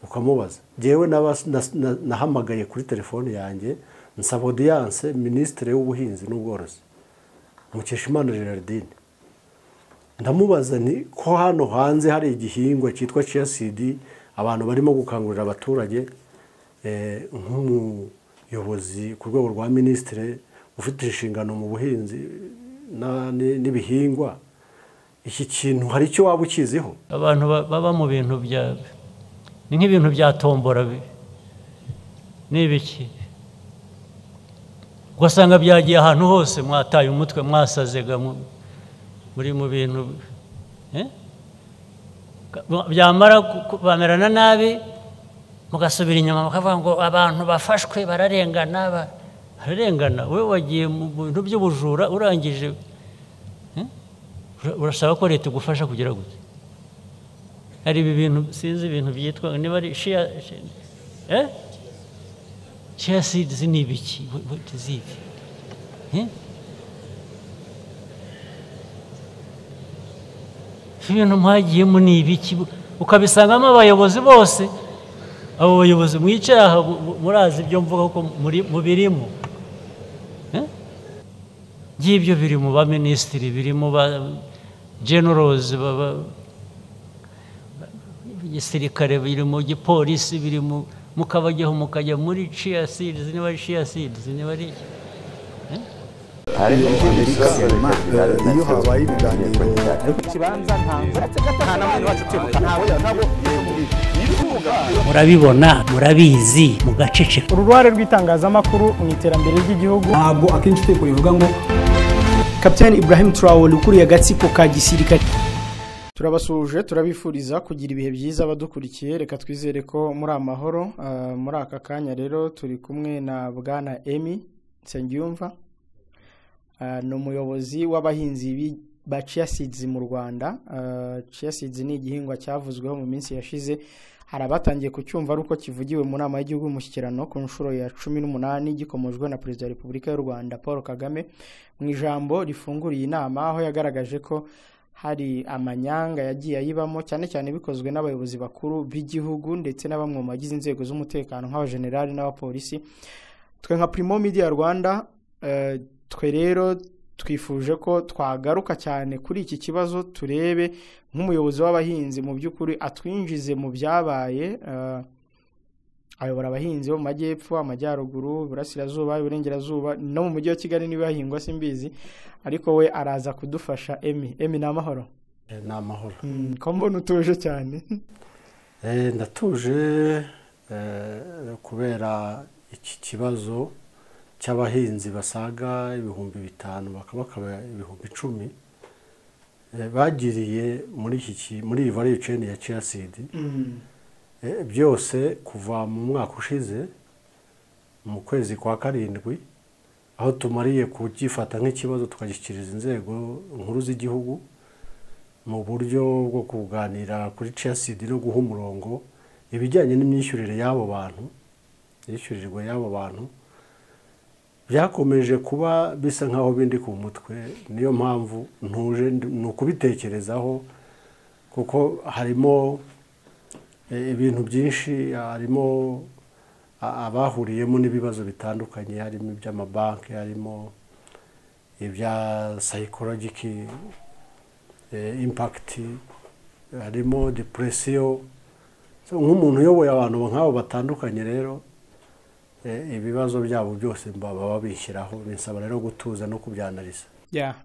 ukamubaza jewe nahamagaye kuri telefone yanjye nsaba audience ministre w'ubuhinzi n'ubworozi Mukeshimana Gerardine ndamubaza ni ko hano hanze hari igihingwa cyitwa chia seed abantu barimo gukangurira abaturage nk'umuyobozi ku rwego rwa ministre ufite inshingano mu buhinzi n'ibihingwa iki kintu hari icyo waba ukiziho abantu baba mu bintu bya ni nk'ibintu bya tombora n'ibiki ugasanga byagiye ahantu hose mwataye umutwe mwasazega muri mu bintu byamara bamerana nabi mugasubira inyuma mukavuga ngo abantu bafashwe bararengana we wagiye mu bintu by'ubujura urangije urasaba ko leta igufasha kugira gute hari ibi bintu sinzi ibintu byitwa niba ari chia seeds ni ibiki what is it ibintu mwagiyemo ni ibiki ukabisangamo abayobozi bose abo bayobozi mwicaye aha murazi ibyo mvuga ko mu birimo ngibyo biri mu ba minisitiri biri mu ba generals igisirikare biri mu gipolisi biri mukabajyaho mukajya muri chia seeds niba ari chia seeds niba ari hari Amerika iyo habaye ibiganiro kibanza nta namwe wacu tibuka ntawe murabibona murabizi mugaceceka uruhare rw'itangazamakuru mu iterambere ry'igihugu ntabwo akenshi teko bivuga ngo Kapiteni Ibrahim Traoré ukuriye agatsiko ka gisirikare. Turabasuje turabifuriza kugira ibihe byiza badukurikiye reka twizere ko muri amahoro muri aka kanya rero turi kumwe na Bwana Emmy Nsengiyumva no muyobozi w'abahinzi ba chia seeds mu Rwanda. Chia seeds ni igihingwa cyavuzweho mu minsi yashize harabatangiye kucyumva ari uko kivugiwe mu nama y'igihugu mushyikirano ku nshuro ya 18 gikomojwe na Perezida wa Repubulika y'u Rwanda Paul Kagame mu ijambo rifunguriye inama aho yagaragaje ko hari amanyanga yagiye ayibamo cyane cyane bikozwe n'abayobozi bakuru b'igihugu ndetse na bamwe mu bagize inzego z'umutekano nk'abajenerali n'abapolisi. Twe nka Primo Media Rwanda twe rero twifuje ko twagaruka cyane kuri iki kibazo turebe nk'umuyobozi w'abahinzi mu by'ukuri atwinjize mu byabaye ayobora abahinzi bo mu majyepfo amajyaruguru burasirazuba iburengerazuba no mu mujyi wa Kigali niba hahingwa simbizi ariko we araza kudufasha. Emmy na amahoro na amahoro ko mbona utuje cyane ndatuje kubera iki kibazo cy'abahinzi basaga 5,000 bakaba 10,000 bagiriye muri value chain ya chia seed byose kuva mu mwaka ushize mu kwezi kwa 7 aho tumariye kugifata nk'ikibazo tukagishyikiriza inzego nkuru z'igihugu mu buryo bwo kuganira kuri chia seed no guha umurongo ibijyanye n'imyishyurire y'abo bantu yishyurirwa y'abo bantu byakomeje kuba bisa nkaho bindi ku mutwe. Niyo mpamvu ntuje nukubitekerezaho kuko harimo ibintu byinshi harimo abahuriyemo n'ibibazo bitandukanye harimo iby'amabanki harimo ibya psychological impact harimo depression nk'umuntu uyoboye abantu nk'abo batandukanye rero ibibazo byabo byose baba bishyiraho binsaba rero gutuza no kubyanaliza.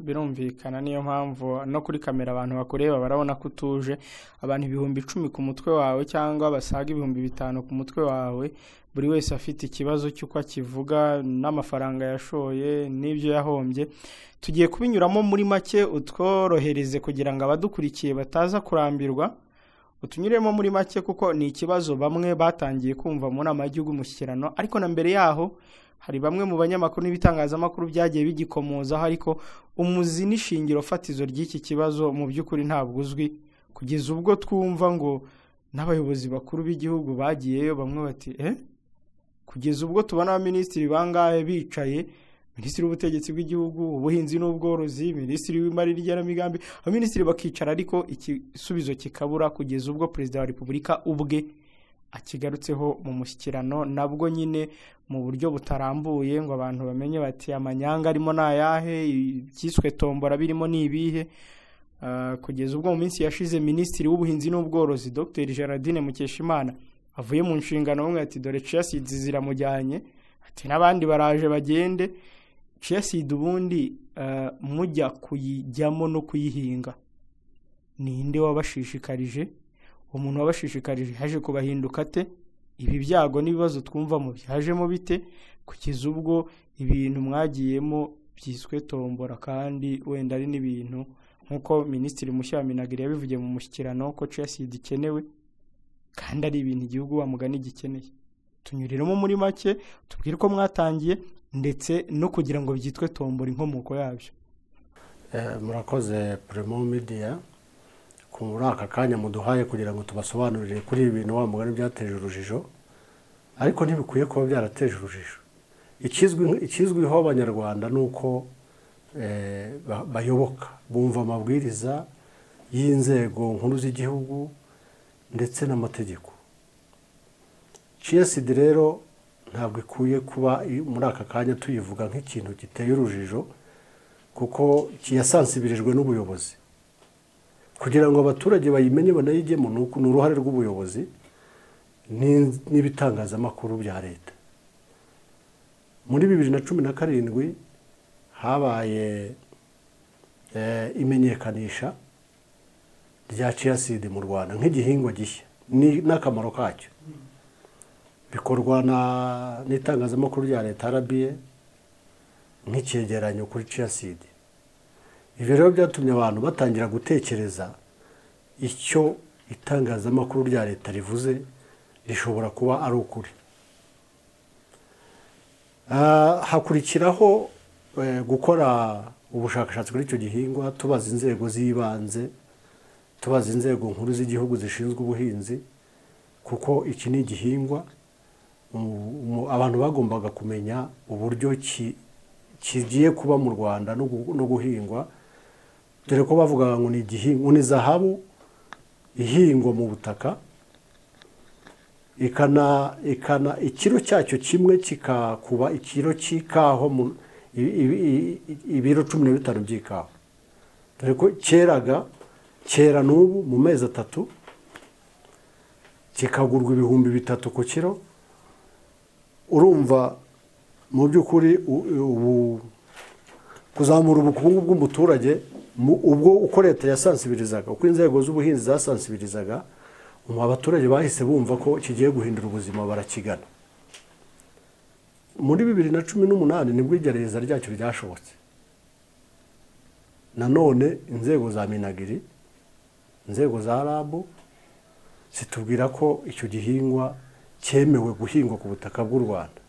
Birumvikana niyo mpamvu no kuri kamera abantu bakureba barabona ko utuje. Abantu 10,000 ku mutwe wawe cyangwa basaga 5,000 ku mutwe wawe buri wese afite ikibazo cy'uko akivuga n'amafaranga yashoye n'ibyo yahombye. Tugiye kubinyuramo muri make utworohereze kugira ngo abadukurikiye bataza kurambirwa utunyuremo muri make kuko ni ikibazo bamwe batangiye kumva mu nama y'igihugu mushyikirano ariko na mbere yaho hari bamwe mu banyamakuru n'ibitangazamakuru byagiye bigikomozaho ariko umuzi n'ishingiro fatizo ry'iki kibazo mu by'ukuri ntabwo uzwi kugeza ubwo twumva ngo n'abayobozi bakuru b'igihugu bagiyeyo bamwe bati kugeza ubwo tubona abaminisitiri bangahe bicaye Minisitiri w'ubutegetsi bw'igihugu ubuhinzi n'ubworozi Minisitiri w'imari n'igenamigambi abaminisitiri bakicara ariko ikisubizo kikabura kugeza ubwo Perezida wa Repubulika ubwe akigarutseho mu mushyikirano nabwo nyine mu buryo butarambuye ngo abantu bamenye bati amanyanga arimo nayahe, icyiswe tombora birimo nibihe. Kugeza ubwo mu minsi yashize Minisitiri w'Ubuhinzi n'Ubworozi Dr Gerardine Mukeshimana avuye mu nshingano bamwe ati dore chia seeds ziramujyanye, ati n'abandi baraje bagende. Chia seed ubundi mujya kuyijyamo no kuyihinga ninde wabashishikarije? Umuntu wabashishikarije haje kubahinduka te? Ibi byago n'ibibazo twumvamo byajemo bite kugeza ubwo ibintu mwagiyemo byiswe tombora, kandi wenda ari n'ibintu nkuko Minisitiri Mushaminagire yabivugiye mu mushyikirano ko chia seed ikenewe kandi ari ibintu igihugu bamugani gikeneye. Tunyuriremo muri make tubwire ko mwatangiye ndetse no kugira ngo byitwe tombora inkomoko yabyo. Murakoze Primo Media muri aka kanya muduhaye kugira ngo tubasobanurire kuri ibi bintu wamugani byateje urujijo, ariko ntibikwiye kuba byarateje urujijo. Ikizwiho abanyarwanda nuko bayoboka bumva amabwiriza y'inzego nkuru z'igihugu ndetse n'amategeko. Chia seed rero ntabwo ikwiye kuba muri aka kanya tuyivuga nk'ikintu giteye urujijo, kuko kiyasansibirijwe n'ubuyobozi kugira ngo abaturage bayimenye banayigemo. Ni uruhare rw'ubuyobozi n'ibitangazamakuru bya leta. Muri 2017 habaye imenyekanisha rya chia seed mu Rwanda nk'igihingwa gishya n'akamaro kacyo, bikorwa n'itangazamakuru rya leta RBA nk'icyegeranyo kuri chia seed. Ibi rero byatumye abantu batangira gutekereza icyo itangazamakuru rya leta rivuze rishobora kuba ari ukuri. Hakurikiraho gukora ubushakashatsi kuri icyo gihingwa, tubaza inzego z'ibanze, tubaza inzego nkuru z'igihugu zishinzwe ubuhinzi, kuko iki ni igihingwa abantu bagombaga kumenya uburyo kigiye kuba mu Rwanda no guhingwa, dore ko bavuga ngo ni igihingwa, ni zahabu ihingwa mu butaka, ikiro cyacyo kimwe kikakuba ikiro cy'ikawa, ibiro 15 by'ikawa. Dore ko kera n'ubu mu mezi 3 kikagurwa 3,000 ku kiro. Urumva mu by'ukuri kuzamura ubukungu bw'umuturage ubwo uko leta yasansibirizaga, uko inzego z'ubuhinzi zasansibirizaga, abaturage bahise bumva ko kigiye guhindura ubuzima barakigana. Muri 2018 nibwo igerageza ryacyo ryashobotse. Nanone inzego za Minagiri, inzego za RAB zitubwira ko icyo gihingwa cyemewe guhingwa ku butaka bw'u Rwanda,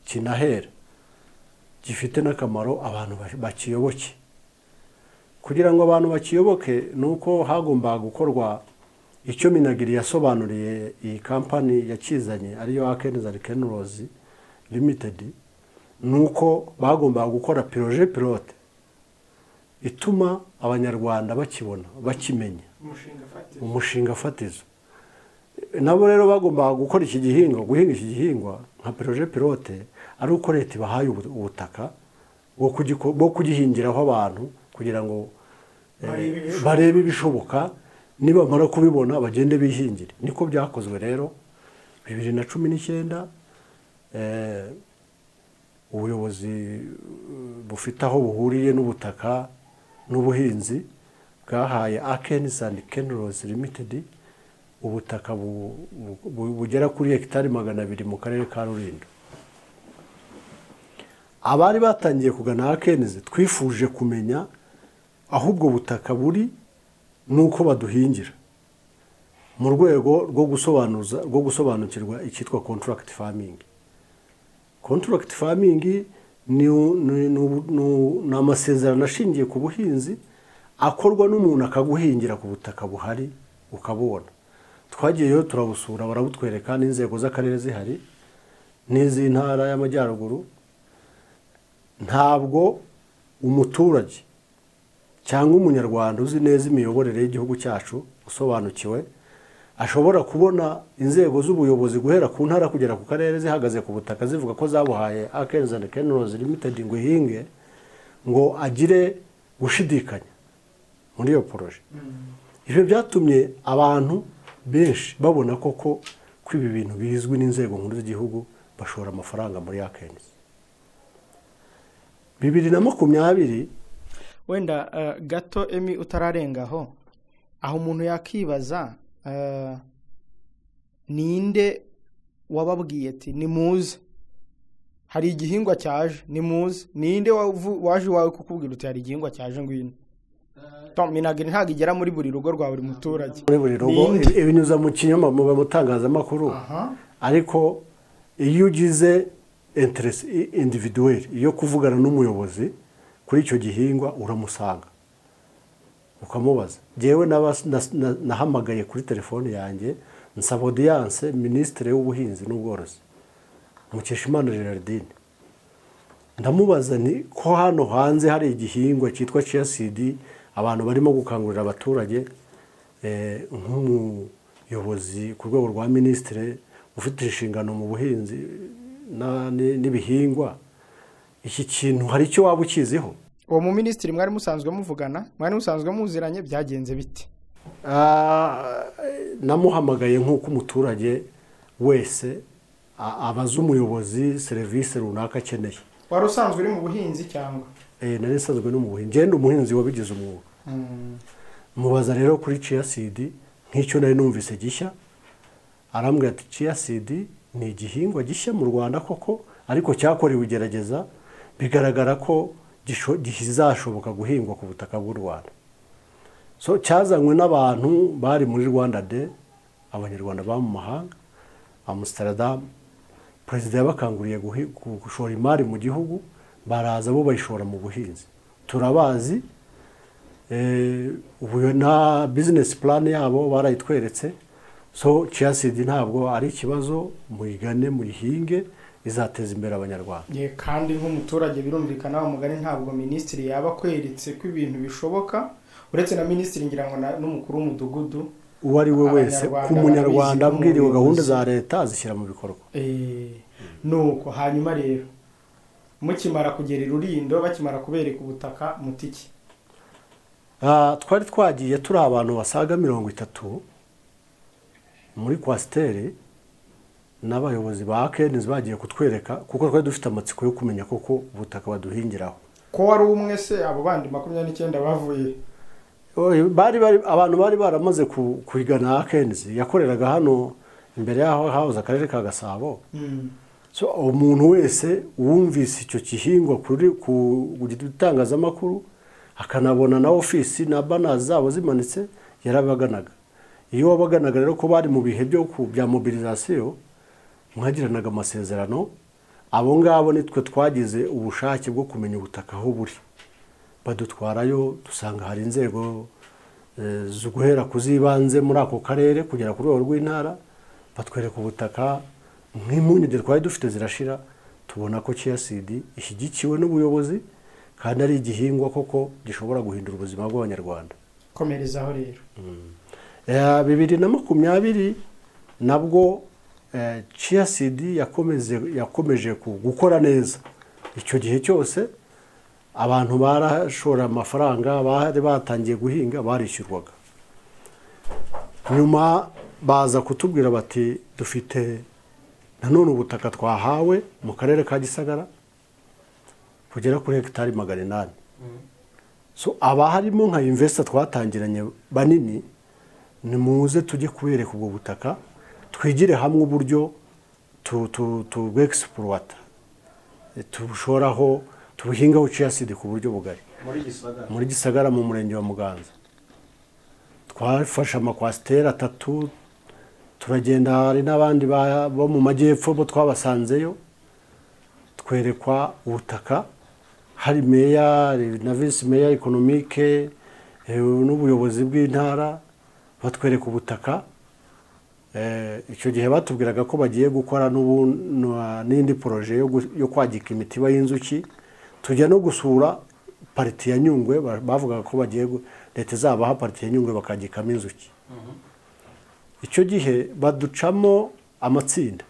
kinahera, gifite n'akamaro abantu bakiyoboke. Kugira ngo abantu bakiyoboke nuko hagomba gukorwa icyo Minagiri yasobanuriye iyi kampani yakizanye ariyo Akens and Kenros Limited, nuko bagomba gukora pilote ituma abanyarwanda bakibona, bakimenya umushinga fatizo. Nabo rero bagomba gukora iki gihingwa, guhinga iki gihingwa nka pilote, ari uko leta ibahaye ubutaka bwo kugihingiraho abantu kugira ngo barebe ibishoboka, nibamara kubibona bagende bihingire. Niko byakozwe rero 2019. Ubuyobozi bufite aho buhuriye n'ubutaka n'ubuhinzi bwahaye Akens and Kenros Limited ubutaka bugera kuri hegitari 200 mu karere ka Rulindo. Abari batangiye kugana Akens twifuje kumenya ahubwo butaka buri nuko baduhingira mu rwego rwo gusobanukirwa icyitwa contract farming. Contract farming ni amasezerano ashingiye ku buhinzi akorwa n'umuntu akaguhingira ku butaka buhari ukabona. Twagiyeyo turabusura, barabutwereka, n'inzego z'akarere zihari n'iz'intara y'Amajyaruguru. Ntabwo umuturage cyangwa umunyarwanda uzi neza imiyoborere y'igihugu cyacu usobanukiwe ashobora kubona inzego z'ubuyobozi guhera ku ntara kugera ku karere zihagaze ku butaka zivuga ko zabuhaye Akens and Kenros Limited ngo ihinge, ngo agire gushidikanya muri iyo poroje. Ibyo byatumye abantu benshi babona koko ko ibi bintu bizwi n'inzego nkuru z'igihugu bashora amafaranga muri Akens. 2020 wenda gato Emi utararengaho aho umuntu yakibaza ninde wababwiye ati nimuze hari igihingwa cyaje nimuze, ninde waje wawe kukubwira uti hari igihingwa cyaje ngwino? Tom minagiri ntago igera muri buri rugo rwa buri muturage, muri buri rugo ibinyuza mu kinyoma mu mutangazamakuru. Ariko iyo ugize interest individuel iyo kuvugana n'umuyobozi kuri icyo gihingwa uramusanga ukamubaza. Jewe nahamagaye kuri telefone yanjye nsaba audience ministre w'ubuhinzi n'ubworozi Mukeshimana Gerardine, ndamubaza ni ko hano hanze hari igihingwa cyitwa chia seed abantu barimo gukangurira abaturage, nk'umuyobozi ku rwego rwa ministre ufite inshingano mu buhinzi n'ibihingwa, iki kintu hari icyo waba ukiziho? Uwo mu ministri mwari musanzwe muvugana, mwari musanzwe muziranye, byagenze bite? Namuhamagaye nk'uko umuturage wese abaza umuyobozi serivisi runaka akeneye. Wari usanzwe uri mu buhinzi cyangwa? Nari nsanzwe no mu buhinzi, ngende umuhinzi wabigize umwuga. Mubaza rero kuri chia seed nk'icyo nari numvise gishya, arambwira ati chia seed ni igihingwa gishya mu Rwanda koko, ariko cyakorewe igerageza bigaragara ko gizashoboka guhingwa ku butaka bw'u Rwanda. So cyazanywe n'abantu bari muri Rwanda Day, abanyarwanda ba mu mahanga, Amsterdam. Perezida yabakanguriye gushora imari mu gihugu, baraza bo bayishora mu buhinzi. Turabazi, ubu na business plan yabo barayitweretse. So chia seed ntabwo ari ikibazo, muyigane muyihinge, izateza imbere abanyarwanda. Kandi nk'umuturage birumvikana umugani ntabwo ministri yaba kweretse ko ibintu bishoboka, uretse na ministri ngira ngo n'umukuru w'umudugudu uwari we wese ku munyarwanda abwiriwe gahunda za leta azishyira mu bikorwa. Nuko hanyuma rero mukimara kugera Rurindo bakimara kubereka ubutaka mutiki, twari twagiye turi abantu basaga 30 muri kwasiteri n'abayobozi ba Akens bagiye kutwereka, kuko twari dufite amatsiko yo kumenya koko ubutaka baduhingiraho. Ko wari umwe se abo bandi 29 bavuye? Abantu bari baramaze kwigana Akens yakoreraga hano imbere yaho hahoze akarere ka Gasabo. So umuntu wese wumvise icyo kihingwa kuri gutangazamakuru akanabona na ofisi na banners zabo zimanitse yarabaganaga. Iyo wabaganaga rero ko bari mu bihe bya mobilisation, mwagiranaga amasezerano, abo ngabo nitwe twagize ubushake bwo kumenya ubutaka aho buri. Badutwarayo dusanga hari inzego zo guhera kuzibanze muri ako karere kugera ku rwego rw'intara, batwereka ubutaka. Nk'impungenge twari dufite zirashira, tubona ko chia seed ishyigikiwe n'ubuyobozi kandi ari igihingwa koko gishobora guhindura ubuzima bw'abanyarwanda. Komerezaho rero 2020 nabwo chia seed yakomeje gukora neza. Icyo gihe cyose abantu barashora amafaranga, bari batangiye guhinga, barishyurwaga. Nyuma baza kutubwira bati dufite nanone ubutaka twahawe mu karere ka Gisagara kugera kuri hectare 800. So aba harimo nka investor twatangiranye banini, nimuze tujye kubereka ubwo butaka, twigire hamwe uburyo tu exploit tubushoraho, tubuhingaho chia seed ku buryo bugari muri Gisagara mu murenge wa Muganza. Twafashe amakwasiteri 3, turagenda hari n'abandi bo mu majyepfo bo twabasanzeyo, twerekwa ubutaka, hari meya na vice meya economique n'ubuyobozi bw'intara batwereka ubutaka. Icyo gihe batubwiraga ko bagiye gukora n'indi projet yo kwagika imitiba y'inzuki. Tujya no gusura parti ya Nyungwe, bavugaga ko bagiye leta zabaha parti ya Nyungwe bakagikamo inzuki. icyo gihe baducamo amatsinda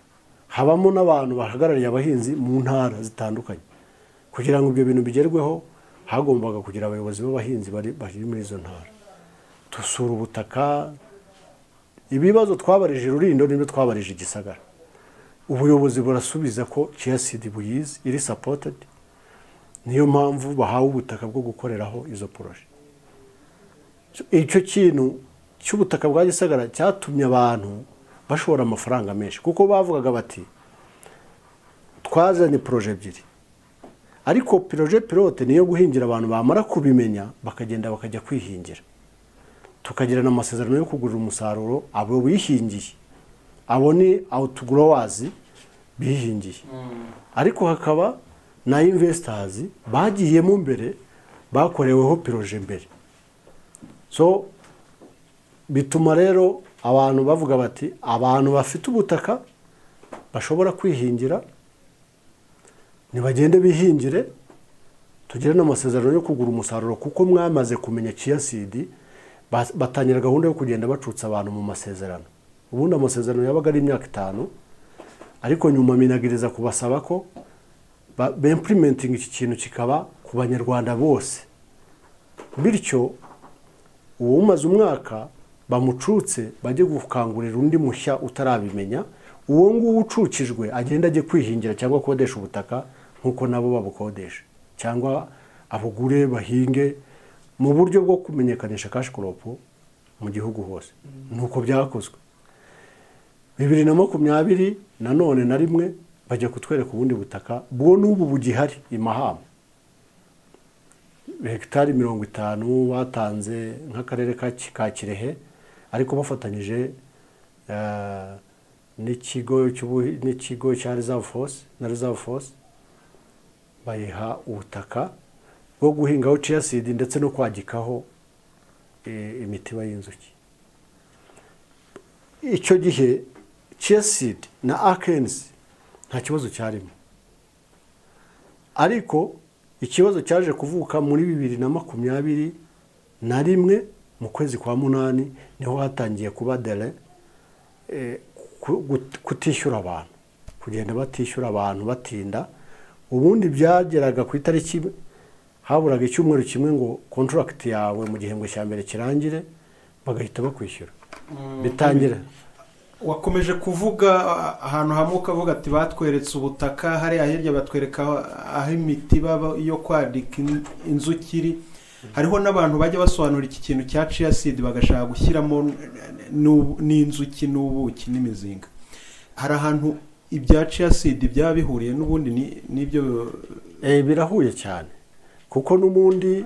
habamo n'abantu bahagarariye abahinzi mu ntara zitandukanye kugira ngo ibyo bintu bigerweho hagombaga kugira abayobozi b'abahinzi bari muri izo ntara dusura ubutaka ibibazo twabarije Rulindo n'ibyo twabarije Gisagara ubuyobozi burasubiza ko chia seed buyizi iri supported niyo mpamvu bahawe ubutaka bwo gukoreraho izo projet icyo kintu cy'ubutaka bwa Gisagara cyatumye abantu bashora amafaranga menshi kuko bavugaga bati twazanye projet ebyiri ariko projet pilote niyo guhingira abantu bamara kubimenya bakagenda bakajya kwihingira tukagirana amasezerano yo kugurira umusaruro abo bihingiye abo ni outgrowers bihingiye ariko hakaba na investors bagiyemo mbere bakoreweho projet mbere so bituma rero abantu bavuga bati abantu bafite ubutaka bashobora kwihingira nibagende bihingire tugire n'amasezerano yo kugura umusaruro kuko mwamaze kumenya chia seed batangira gahunda yo kugenda bacutsa abantu mu masezerano ubundi amasezerano yabaga ari imyaka 5 ariko nyuma minagiriza kubasaba ko implementing iki kintu kikaba ku banyarwanda bose bityo umaze umwaka bamucutse bajye gukangurira undi mushya utarabimenya uwo nguwo ucukijwe agenda ajye kwihingira cyangwa kodesha ubutaka nkuko nabo babukodesha cyangwa abugure bahinge mu buryo bwo kumenyekanisha cash crop mu gihugu hose nuko byakozwe 2020 nanone na rimwe bajya kutwereka ubundi butaka bwo n'ubu bugihari imahama hectare 50 batanze nk'akarere ka Kirehe ariko bafatanyije n'ikigo cya Reserve Force bayiha ubutaka bwo guhingaho chia seed ndetse no kwagikaho imitiba y'inzuki icyo gihe chia seed na Akensi nta kibazo cyarimo ariko ikibazo cyaje kuvuka muri 2021 na rimwe mu kwezi kwa 8 niho hatangiye kuba dele kutishyura abantu kugenda batishyura abantu batinda ubundi byageraga ku itariki haburaga icyumweru kimwe ngo contract yawe mu gihembwe cya mbere kirangire bagahita bakwishyura bitangira wakomeje kuvuga ahantu hamwe ukavuga ati batweretse ubutaka hari ahirya batwereka aho imitiba yo kwadika inzukiri hariho n'abantu bajya basobanura iki kintu cya chia seed bagashaka gushyiramo n'inzuki n'ubuki n'imizinga hari ahantu ibya chia seed byaba bihuriye n'ubundi n'ibyo birahuye cyane kuko n'ubundi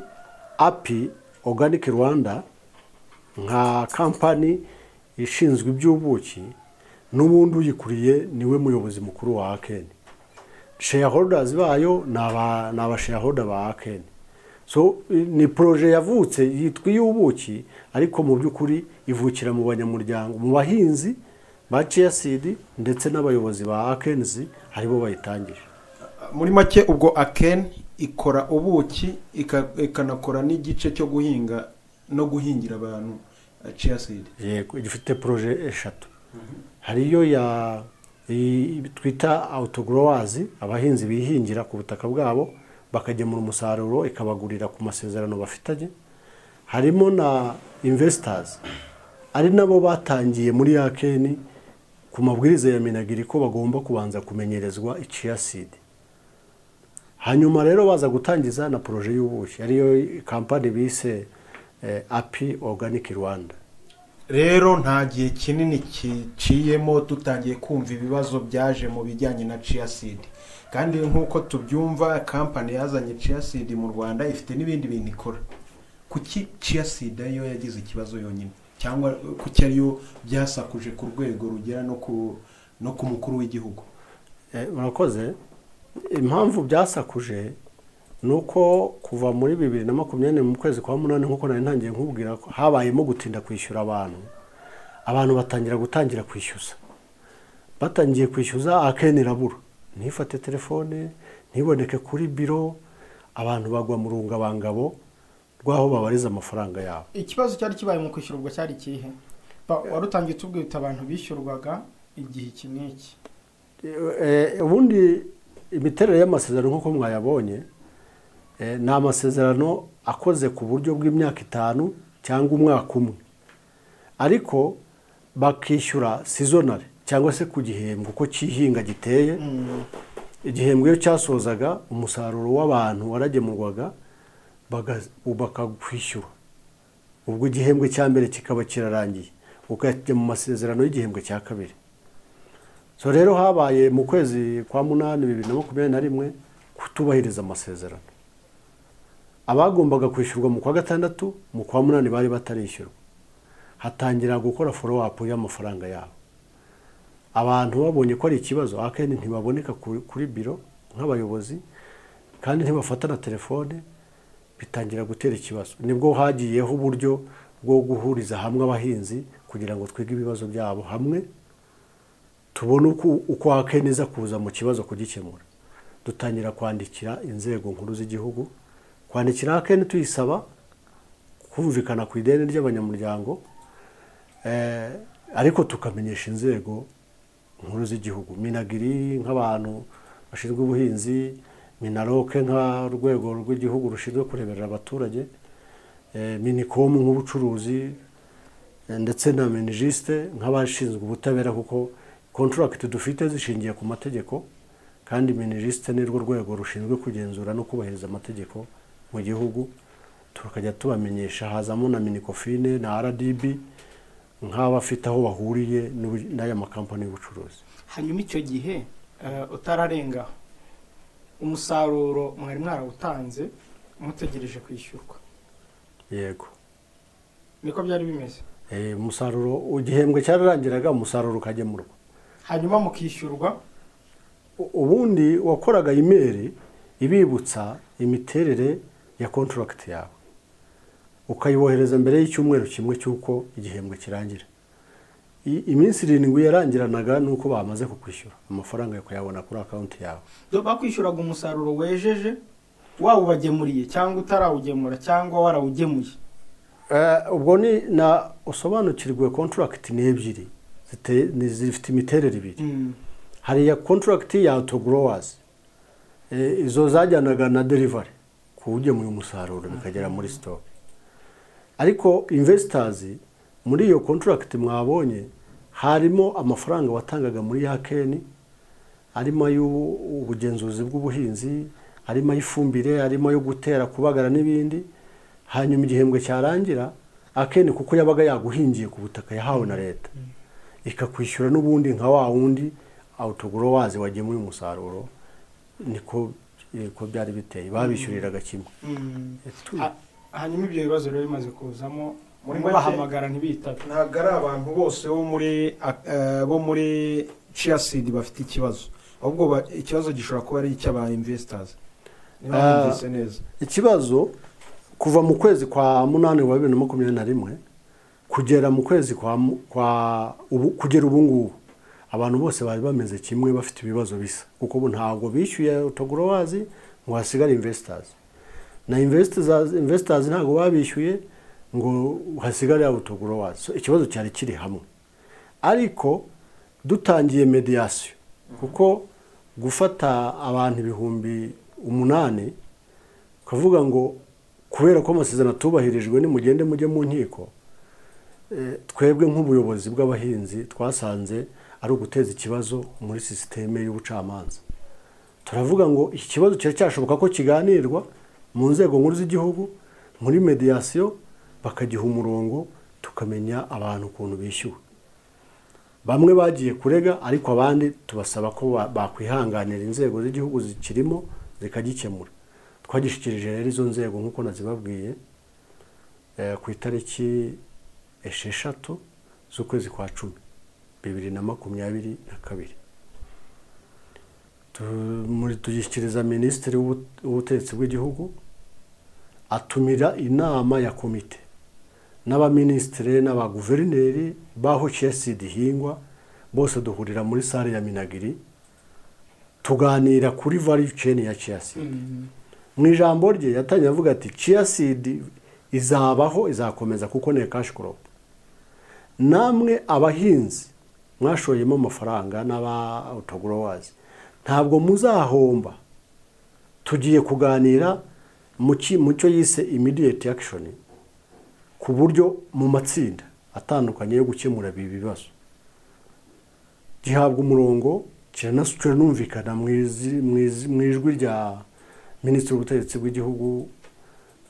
API Organic Rwanda nka company ishinzwe iby'ubuki n'ubundi uyikuriye niwe muyobozi mukuru wa Aken shareholders bayo n'aba shareholder ba Aken so ni projet yavutse yitwa y'ubuki ariko mu by'ukuri ivukira mu banyamuryango mu bahinzi ba chia seed ndetse n'abayobozi ba Akenzi haribo bayitangije muri make ubwo Aken ikora ubuki ikanakora n'igice cyo guhinga no guhingira abantu chia seed yego gifite projet eshatu hariyo ya twita outgrowers abahinzi bihingira ku butaka bwabo bakagemura umusaruro ikabagurira ku masezerano bafitanye harimo na investors ari nabo batangiye muri Aken ku mabwiriza ya Minagiri ko bagomba kubanza kumenyerezwa chia seed hanyuma rero baza gutangiza na projet y'ubuki ariyo company bise API Organic Rwanda rero nta gihe kinini kiciyemo tutangiye kumva ibibazo byaje mu bijyanye na chia seed kandi nkuko tubyumva company yazanye chia seed mu Rwanda ifite n'ibindi bintu ikora kuki chia seed yo yagize ikibazo yonyine cyangwa kuki ariyo byasakuje ku rwego rugera no ku mukuru w'igihugu murakoze impamvu byasakuje nuko kuva muri 2020 mu kwezi kwa 8 nkuko nari ntangiye nkubwira ko habayemo gutinda kwishyura abantu batangira kwishyuza batangiye kwishyuza Aken irabura ntifate telefone ntiboneke kuri biro abantu bagwa mu rungabangabo rwaho babariza amafaranga yabo ikibazo cyari kibaye mu kwishyura ubwo cyari kihe warutangiye tubwita abantu bishyurwaga igihe iki n'iki. Ubundi imiterere y'amasezerano nk'uko mwayabonye ni amasezerano akoze ku buryo bw'imyaka 5 cyangwa umwaka umwe, ariko bakishyura seasonal cyangwa se ku gihembwe uko cy'ihinga giteye. Igihembwe iyo cyasozaga umusaruro w'abantu waragemurwaga bakakwishyura, ubwo igihembwe cya mbere kikaba kirarangiye ukajya mu masezerano y'igihembwe cya kabiri. So rero habaye mu kwezi kwa 8 2021 kutubahiriza amasezerano. Abagombaga kwishyurwa mu kwa 6 mu kwa 8 bari batarishyurwa, hatangira gukora follow up y'amafaranga yabo. Abantu babonye ko ari ikibazo akenshi ntibaboneka kuri biro nk'abayobozi kandi ntibafata na telefone, bitangira gutera ikibazo. Nibwo hagiyeho uburyo bwo guhuriza hamwe abahinzi kugira ngo twige ibibazo byabo hamwe, tubone uko akeneza kuza mu kibazo kugikemura. Dutangira kwandikira inzego nkuru z'igihugu, kwandikira akenshi tuyisaba kumvikana ku ideni ry'abanyamuryango, ariko tukamenyesha inzego nkuru z'igihugu, Minagiri nk'abantu bashinzwe ubuhinzi, Minaroke nka rwego rw'igihugu rushinzwe kureberera abaturage, Minicom nk'ubucuruzi, ndetse na Minijiste nk'abashinzwe ubutabera, kuko contract dufite zishingiye ku mategeko kandi Minijiste ni rwo rwego rushinzwe kugenzura no kubahiriza amategeko mu gihugu. Tukajya tubamenyesha, hazamo na Minicofine na RDB nk'abafite aho bahuriye n'aya makampani y'ubucuruzi. Hanyuma icyo gihe utararenga umusaruro mwari mwarawutanze mutegereje kwishyurwa. Yego, niko byari bimeze. Umusaruro igihembwe cyararangiraga, umusaruro ukagemurwa, hanyuma mukishyurwa. Ubundi wakoraga email ibibutsa imiterere ya contract yawe, ukayibohereza mbere y'icyumweru kimwe cy'uko igihembwe kirangira. Iminsi 7 yarangiranaga nuko bamaze kukwishyura amafaranga yo kuyabona kuri account yawe. Bakwishyuraga umusaruro wejeje wawubagemuriye cyangwa utarawugemura cyangwa warawugemuye. Ubwo ni na usobanukirwe contract ni ebyiri zifite imiterere ibiri. Hari ya contract ya autogrowers, izo zajyanaga na delivery kugemuye umusaruro bikagera muri stock. Ariko investors muri iyo contract mwabonye harimo amafaranga watangaga muri yakeni, arimo y'ubugenzuzi bw'ubuhinzi, arimo y'ifumbire, arimo yo gutera kubagara n'ibindi. Hanyuma igihembwe cyarangira akeni kuko yabaga yaguhingiye ku butaka yahawe na leta, ikakwishyura n'ubundi nka wa wundi autogrowers wagemuye umusaruro. Niko byari biteye, babishyuriraga kimwe. Hanyuma ibyo bibazo rero bimaze kuzamo muri bahamagara ntibitabe. Ntabwo ari abantu bose bo muri chia seed bafite ikibazo, ahubwo ikibazo gishobora kuba ari icy'aba investors. Niba mbyise neza, ikibazo kuva mu kwezi kwa 8 wa 2021 kugera mu kwezi kugera ubu ngubu abantu bose bari bameze kimwe, bafite ibibazo bisa, kuko ubu ntabwo bishyuye autogrowers ngo hasigare investors, na investors ntabwo babishyuye ngo hasigare autogrowers. So ikibazo cyari kiri hamwe, ariko dutangiye mediation, kuko gufata abantu 8,000 kavuga ngo kubera ko amasezerano tubahirijwe ni mugende mujye mu nkiko, twebwe nk'ubuyobozi bw'abahinzi twasanze ari uguteza ikibazo muri systeme y'ubucamanza. Turavuga ngo iki kibazo cyashoboka ko kiganirwa mu nzego nkuru z'igihugu muri mediation, bakagiha umurongo tukamenya abantu ukuntu bishyuwe. Bamwe bagiye kurega, ariko abandi tubasaba ko bakwihanganira inzego z'igihugu zikirimo zikagikemura. Twagishikirije rero izo nzego nk'uko nazibabwiye ku itariki 6 z'ukwezi kwa 10 2022. Tugishyikiriza Minisitiri w'Ubutegetsi bw'igihugu, atumira inama ya komite n'abaminisitiri n'abaguverineri baho chia seed hingwa, bose duhurira muri sale ya Minagiri tuganira kuri value chain ya chia seed. Mu ijambo rye yatangiye avuga ati chia seed izabaho, izakomeza kuko ne cash crop. namwe abahinzi mwashoyemo amafaranga n'aba autogrowers ntabwo muzahomba. Tugiye kuganira mu cyo yise immediate action ku buryo mu matsinda atandukanye yo gukemura ibi bibazo gihabwa umurongo kiranumvikana mu ijwi rya Minisitiri w'Ubutegetsi bw'Igihugu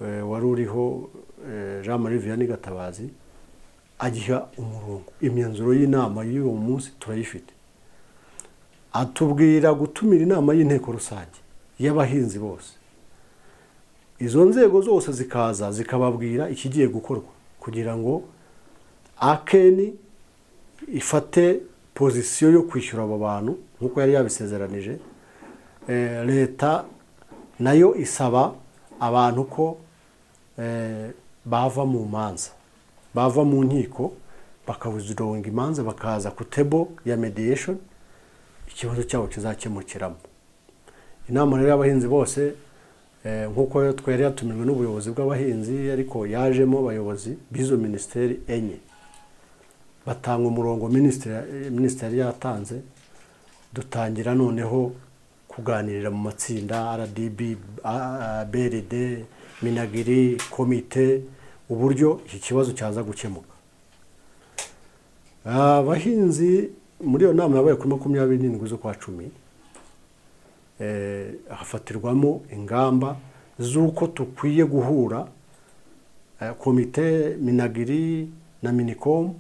wari uriho Jean Marie Vianney Gatabazi agiha umurongo. Imyanzuro y'inama y'uwo munsi turayifite. Atubwira gutumira inama y'inteko rusange y'abahinzi bose. Izo nzego zose zikaza zikababwira ikigiye gukorwa kugira ngo akeni ifate pozisiyo yo kwishyura abo bantu nk'uko yari yabisezeranije. Leta nayo isaba abantu ko bava mu manza, bava mu nkiko bakabuzironga imanza bakaza ku table ya mediation, ikibazo cyabo kizakemukiramo. Inama rero y'abahinzi bose nk'uko twari yatumijwe n'ubuyobozi bw'abahinzi ariko yajemo abayobozi b'izo ministeri enye batanga umurongo ministeri yatanze. Dutangira noneho kuganirira mu matsinda RDB, BRD, Minagiri, komite uburyo iki kibazo cyaza gukemuka. Abahinzi muri iyo nama yabaye kuri 27 z'ukwa 10 hafatirwamo ingamba z'uko tukwiye guhura komite Minagiri na Minicom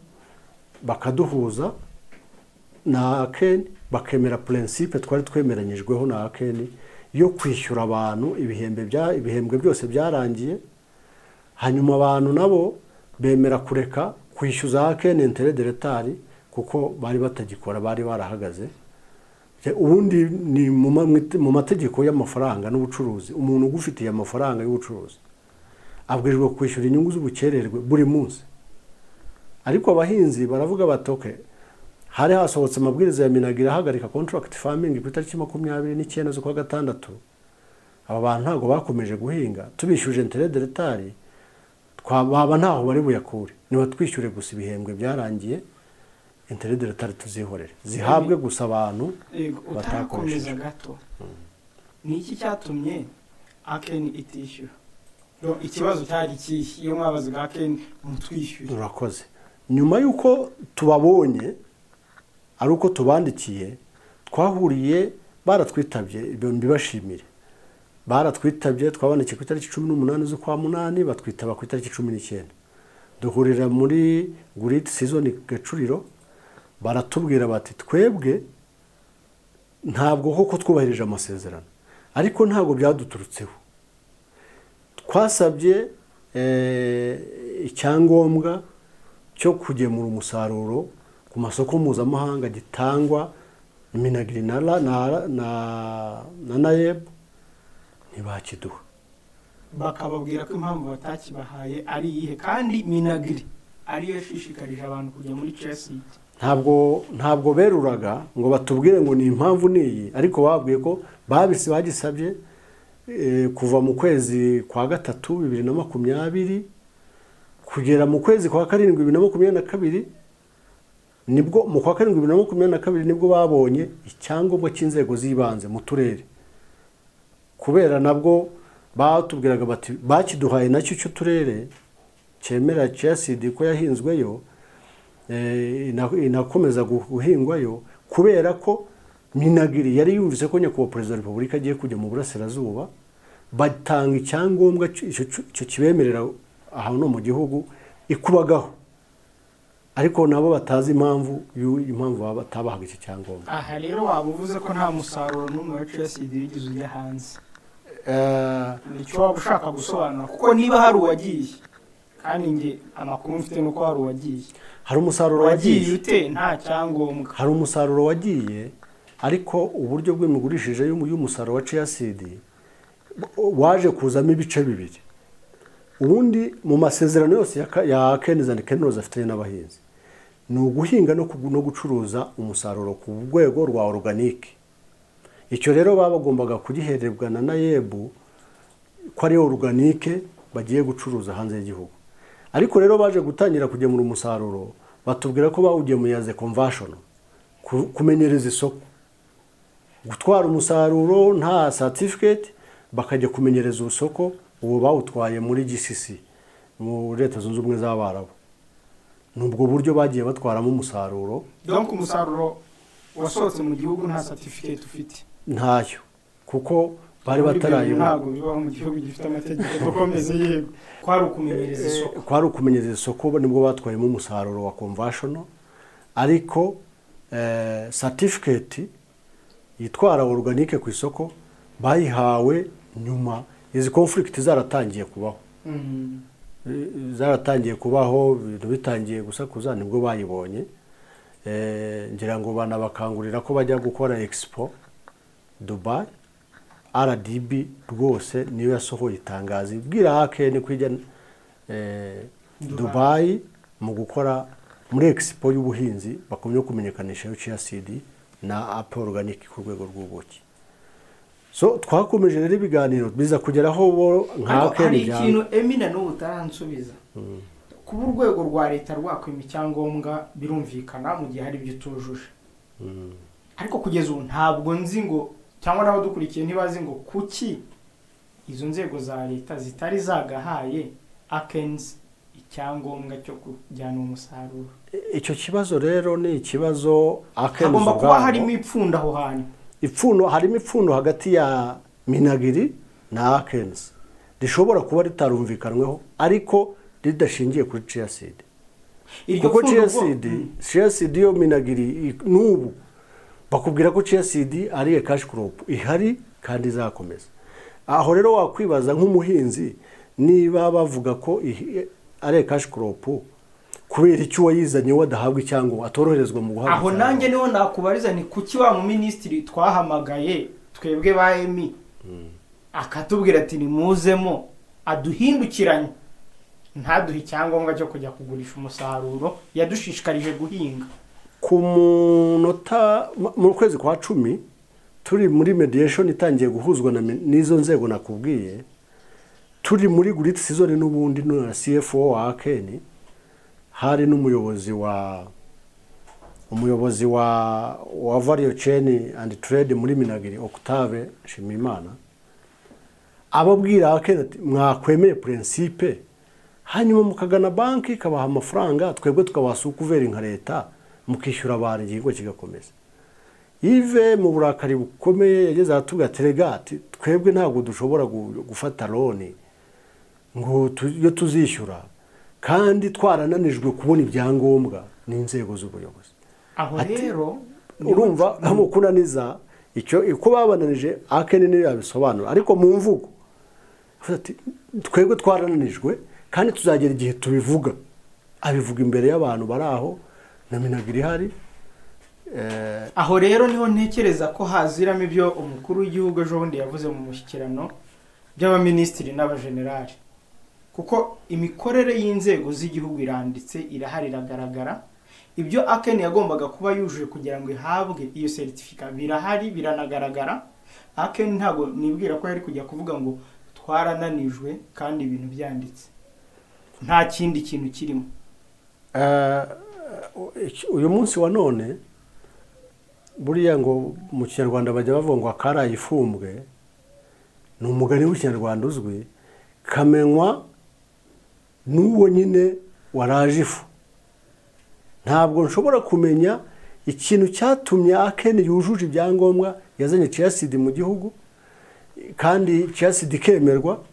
bakaduhuza na akeni bakemera principe twari twemeranyijweho na akeni yo kwishyura abantu ibihembwe byose byarangiye. Hanyuma abantu nabo bemera kureka kwishyuza akeni intérêt de retard kuko bari batagikora, bari barahagaze. Ubundi ni mu mategeko y'amafaranga n'ubucuruzi, umuntu ugufitiye amafaranga y'ubucuruzi abwirijwe kwishyura inyungu z'ubukererwe buri munsi. Ariko abahinzi baravuga batoke hari hasohotse amabwiriza ya Minagiri ahagarika contract farming ku itariki 29 z'ukwa gatandatu. Aba bantu ntago bakomeje guhinga tubishyuje intérêt de retard, twababa ntaho bari buyakure, niba twishyure gusa ibihembwe byarangiye, intérêt de retard tuzihorere zihabwe gusa abantu batakomeje gato. Ni iki cyatumye akeni itishyura? Ikibazo cyari kishi iyo mwabazaga akeni mutwishyure. Urakoze. Nyuma yuko tubabonye ari uko tubandikiye twahuriye baratwitabye, ibyo mbibashimire. Baratwitabye twabandikiye ku itariki 18 z'ukwa 8 batwitaba ku itariki 19. Duhurira muri Gurit season Gacuriro baratubwira bati twebwe ntabwo koko twubahirije amasezerano ariko ntabwo byaduturutseho. Twasabye icyangombwa cyo kugemura umusaruro ku masoko mpuzamahanga gitangwa Minagiri na NAEB ntibakiduha. Bakababwira ko impamvu batakibahaye ari iyihe kandi Minagiri ariyo yashishikarije abantu kujya muri Chelsea. Ntabwo beruraga ngo batubwire ngo ni impamvu niyi, ariko babwiye ko bagisabye kuva mu kwezi kwa 3 2020 kugera mu kwezi kwa 7 2022. Nibwo mu kwa 7 2022 nibwo babonye icyangombwa cy'inzego z'ibanze mu turere, kubera nabwo batubwiraga bati bakiduhaye nacyo cyo turere cyemera Chelsea ko yahinzweyo inakomeza guhingwayo, kubera ko Minagiri yari yumvise ko nyakubahwa Perezida wa Repubulika agiye kujya mu burasirazuba, batanga icyangombwa cyo kibemerera ahantu mu gihugu ikubagaho, ariko nabo batazi impamvu batabahaga iki cyangombwa. Aha rero wabuvuze ko nta musaruro n'umwe wa Chelsea yigeze ujya hanze. Nicyo waba ushaka gusobanura kuko niba hari uwagiye kandi nge amakuru mfite nuko hari uwagiye. Hari umusaruro wagiye ute nta cyangombwa. Hari umusaruro wagiye ariko uburyo bw'imigurishije y'umusaruro wa Chelsea waje kuzamo ibice bibiri. Ubundi mu masezerano yose ya Keniz and Kenoz afite n'abahinzi ni uguhinga no gucuruza umusaruro ku rwego rwa organique. Icyo rero babagombaga kugihererwa na NAEB ko ari organique bagiye gucuruza hanze y'igihugu. Ariko rero baje gutangira kugemura umusaruro batubwira ko bawugemuye as a conversion kumenyereza isoko, gutwara umusaruro nta certificate bakajya kumenyereza isoko. Ubu bawutwaye muri GCC mu Leta Zunze Ubumwe z'Abarabu. Nubwo buryo bagiye batwaramo umusaruro. Donc umusaruro wasohotse mu gihugu nta certificate ufite? Ntayo, kuko bari bataraye. Ntabwo bibaho mu gihugu gifite amategeko akomeze. Yego, kwari ukumenyereza isoko. Kwari ukumenyereza isoko nibwo batwayemo umusaruro wa conversion, ariko certificate yitwara organique ku isoko bayihawe nyuma izi conflict zaratangiye kubaho. Zaratangiye kubaho, ibintu bitangiye gusakuza nibwo bayibonye. Ngira ngo banabakangurira ko bajya gukora expo Dubai. RDB rwose niyo yasohoye itangazo ibwira Haken kwijya Dubai mu gukora muri expo y'ubuhinzi bakomye kumenyekanisha yo chia seed na apple organic ku rwego rw'ubuki. So twakomeje rero ibiganiro biza kugeraho bo nka Haken. Hari ikintu Emina no utaransubiza. Kuba urwego rwa leta rwakwima icyangombwa birumvikana mu gihe hari ibyo tujuje. Ariko kugeza ubu ntabwo nzi ngo cyangwa nabo dukurikiye ntibazi ngo kuki izo nzego za leta zitari zagahaye Akens icyangombwa cyo kujyana umusaruro. Icyo kibazo rero ni ikibazo Akens agomba kuba harimo ipfundo aho hantu. Ipfundo, harimo ipfundo hagati ya Minagiri na Akens rishobora kuba ritarumvikanweho ariko ridashingiye kuri chia seed. Kuko chia seed yo Minagiri n'ubu bakubwira ko chia seed ari cash crop ihari kandi izakomeza. Aho rero wakwibaza nk'umuhinzi niba bavuga ko ari cash crop kubera icyo wayizanye wadahabwa icyango atoroherezwa mu guhabwa. Aho nanjye niho nakubariza ni kuki wa mu ministry twahamagaye twebwe ba Emi akatubwira ati ni muzemo aduhindukiranye ntaduhe icyangombwa cyo kujya kugurisha umusaruro yadushishikarije guhinga. Ku munota mu kwezi kwa 10 turi muri mediation itangiye guhuzwa n'izo nzego nakubwiye, turi muri grit season n'ubundi na CFO wa Haken, hari n'umuyobozi wa value chain and trade muri Minagiri Octave Shimimana ababwira Haken ati mwakwemeye principe hanyuma mukagana banki kabaha amafaranga twebwe tukabasukuvera nka leta mukishyura abantu igihugu kigakomeza. Ive mu burakari bukomeye yageze atubwira teregati twebwe ntabwo dushobora gufata loan ngo yo tuzishyura kandi twarananijwe kubona ibyangombwa n'inzego z'ubuyobozi. Aho rero urumva hamo kunaniza icyo uko babananije Haken niyo yabisobanura ariko mu mvugo ati twebwe twarananijwe kandi tuzagera igihe tubivuga, abivuga imbere y'abantu baraho na Minagiri hari. Aho rero niho ntekereza ko haziramo ibyo umukuru w'igihugu ejo bundi yavuze mu mushyikirano by'abaministiri n'abagenerali, kuko imikorere y'inzego z'igihugu iranditse irahari iragaragara. Ibyo Haken yagombaga kuba yujuje kugira ngo ihabwe iyo certificate birahari biranagaragara. Haken ntabwo nibwira ko yari kujya kuvuga ngo twarananijwe kandi ibintu byanditse nta kindi kintu kirimo. Uyu munsi wa none buriya ngo mu Kinyarwanda bajya bavuga ngo akaraye ifumbwe, ni umugani w'Ikinyarwanda uzwi kamenywa n'uwo nyine waraje ifu. Ntabwo nshobora kumenya ikintu cyatumye Haken yujuje ibyangombwa yazanye chia seed mu gihugu kandi chia seed kemerwa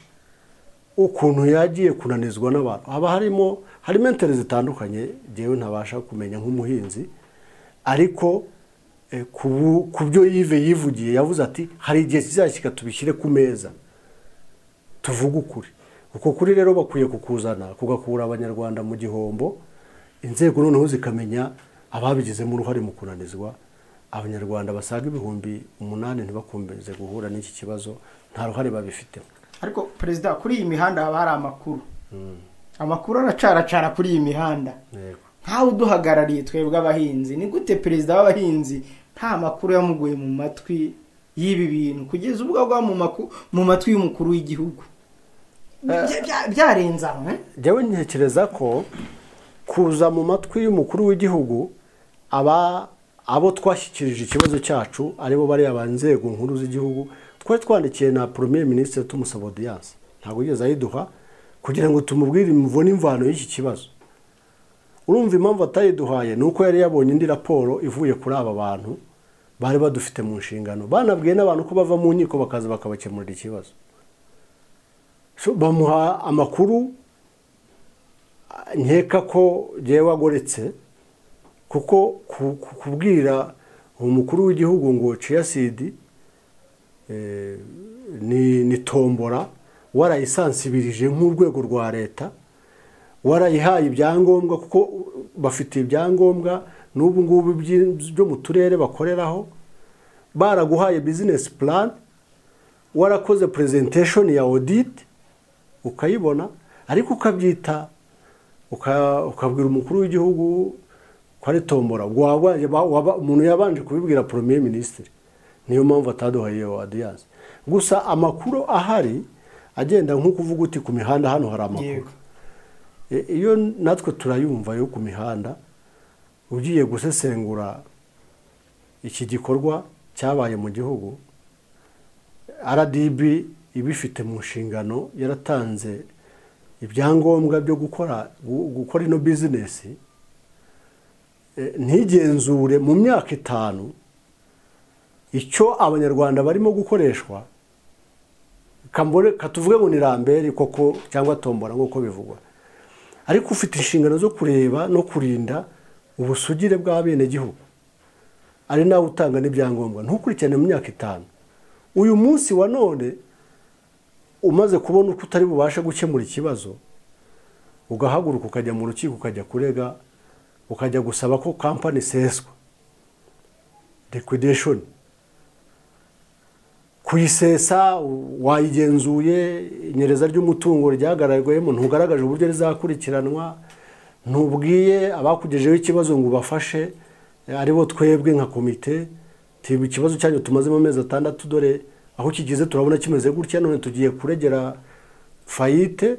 ukuntu yagiye kunanizwa n'abantu. Haba harimo mentere zitandukanye jewe ntabasha kumenya nk'umuhinzi, ariko kubyo yivugiye yavuze ati hari igihe kizashika tubishyire ku meza tuvuga ukuri. Uko kuri rero bakwiye kukuzana kugakura abanyarwanda mu gihombo, inzego noneho zikamenya ababigizemo uruhare mu kunanizwa. Abanyarwanda basaga 8,000 ntibakumbeze guhura n'iki kibazo, nta ruhare babifite. Ariko perezida, kuri iyi mihanda haba hari amakuru. Amakuru aracaracara kuri iyi mihanda. Yego. Ntawe uduhagarariye twebwe abahinzi. Ni gute perezida w'abahinzi nta makuru yamuguye mu matwi y'ibi bintu kugeza ubwo agwa mu matwi y'umukuru w'igihugu? Byarenza Jewe ntekereza ko kuza mu matwi y'umukuru w'igihugu abo twashyikirije ikibazo cyacu aribo bariya ba nzego nkuru z'igihugu twari twandikiye na premier ministre tumusaba audience ntabwo yigeze ayiduha kugira ngo tumubwire imvo n'imvano y'iki kibazo. Urumva impamvu atayiduhaye ni uko yari yabonye indi raporo ivuye kuri aba bantu bari badufite mu nshingano, banabwiye n'abantu ko bava mu nkiko bakaza bakabakemurira ikibazo. Bamuha amakuru nkeka ko yewe agoretse, kuko kubwira umukuru w'igihugu ngo CHIACID ni tombora warayisansibirije nk'urwego rwa leta, warayihaye ibyangombwa kuko bafite ibyangombwa n'ubu ngubu byo mu turere bakoreraho, baraguhaye business plan, warakoze presentation ya audit ukayibona, ariko ukabyita ukabwira umukuru w'igihugu ko ari tombora. Umuntu yabanje kubibwira premier ministre, niyo mpamvu ataduhaye iyo audience. Gusa amakuru ahari agenda nk'uko uvuga uti ku mihanda hano hari amakuru, iyo natwe turayumva yo ku mihanda. Ugiye gusesengura iki gikorwa cyabaye mu gihugu, RDB ibifite mu nshingano yaratanze ibyangombwa byo gukora ino business, ntigenzure mu myaka 5 icyo abanyarwanda barimo gukoreshwa, katuvuge ngo ni rambere koko cyangwa tombora nk'uko bivugwa, ariko ufite inshingano zo kureba no kurinda ubusugire bw'abene gihugu, ari nawe utanga n'ibyangombwa. Ntukurikirane mu myaka 5. Uyu munsi wa none umaze kubona uko utari bubashe gukemura ikibazo, ugahaguruka ukajya mu rukiko, ukajya kurega, ukajya gusaba ko company seswa liquidation, kuyisesa wayigenzuye, inyereza ry'umutungo ryagaragayemo ntugaragaje uburyo rizakurikiranwa, ntubwiye abakugejeho ikibazo ngo ubafashe, aribo twebwe nka komite tiba ikibazo cyanyu tumazemo amezi 6 dore aho kigize turabona kimeze gutya, none tugiye kuregera fayite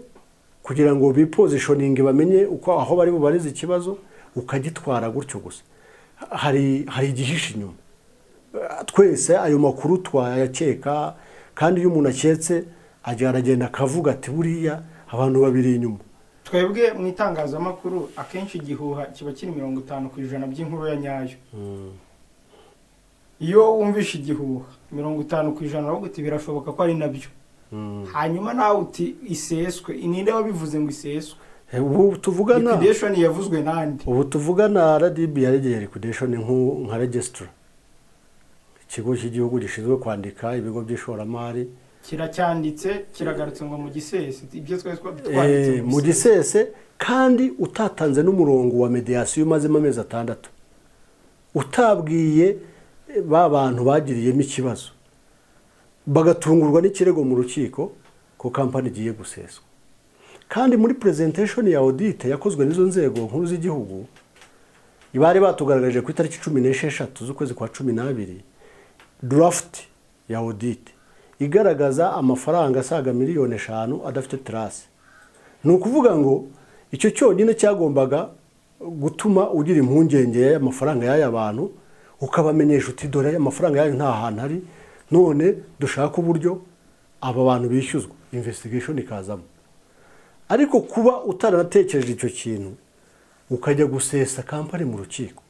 kugira ngo bipositioning bamenye uko aho bari bubarize ikibazo, ukagitwara gutyo gusa. Hari igihishe inyuma. Twese ayo makuru twayakeka, kandi iyo umuntu aketse agenda akavuga ati buriya abantu babiri inyuma. Twebwe mu itangazamakuru akenshi igihuha kiba kiri 50% by'inkuru ya nyayo. Iyo wumvishe igihuha 50% ahubwo uti birashoboka ko ari nabyo. Hanyuma nawe uti iseswe, ininde wabivuze ngo iseswe? Ubu tuvugana liquidation yavuzwe nandi. Ubu tuvugana RDB yaregeye liquidation nka register, ikigo cy'igihugu gishinzwe kwandika ibigo by'ishoramari, kiracyanditse kiragarutse ngo mu gisese. Ibyo twanditse mu gisese, kandi utatanze n'umurongo wa mediation umazemo amezi 6, utabwiye ba bantu bagiriyemo ikibazo, bagatungurwa n'ikirego mu rukiko ko company igiye guseswa. Kandi muri presentation ya audit yakozwe n'izo nzego nkuru z'igihugu, ibari batugaragaje ku itariki 16 z'ukwezi kwa 12 draft ya audit igaragaza amafaranga asaga miliyoni 5 adafite trace. Ni ukuvuga ngo icyo cyonyine cyagombaga gutuma ugira impungenge y'amafaranga y'aya bantu, ukabamenyesha uti dore amafaranga yayo nta hantu ari, none dushaka uburyo aba bantu bishyuzwa, investigation ikazamo. Ariko kuba utaranatekereje icyo kintu ukajya gusesa company mu rukiko,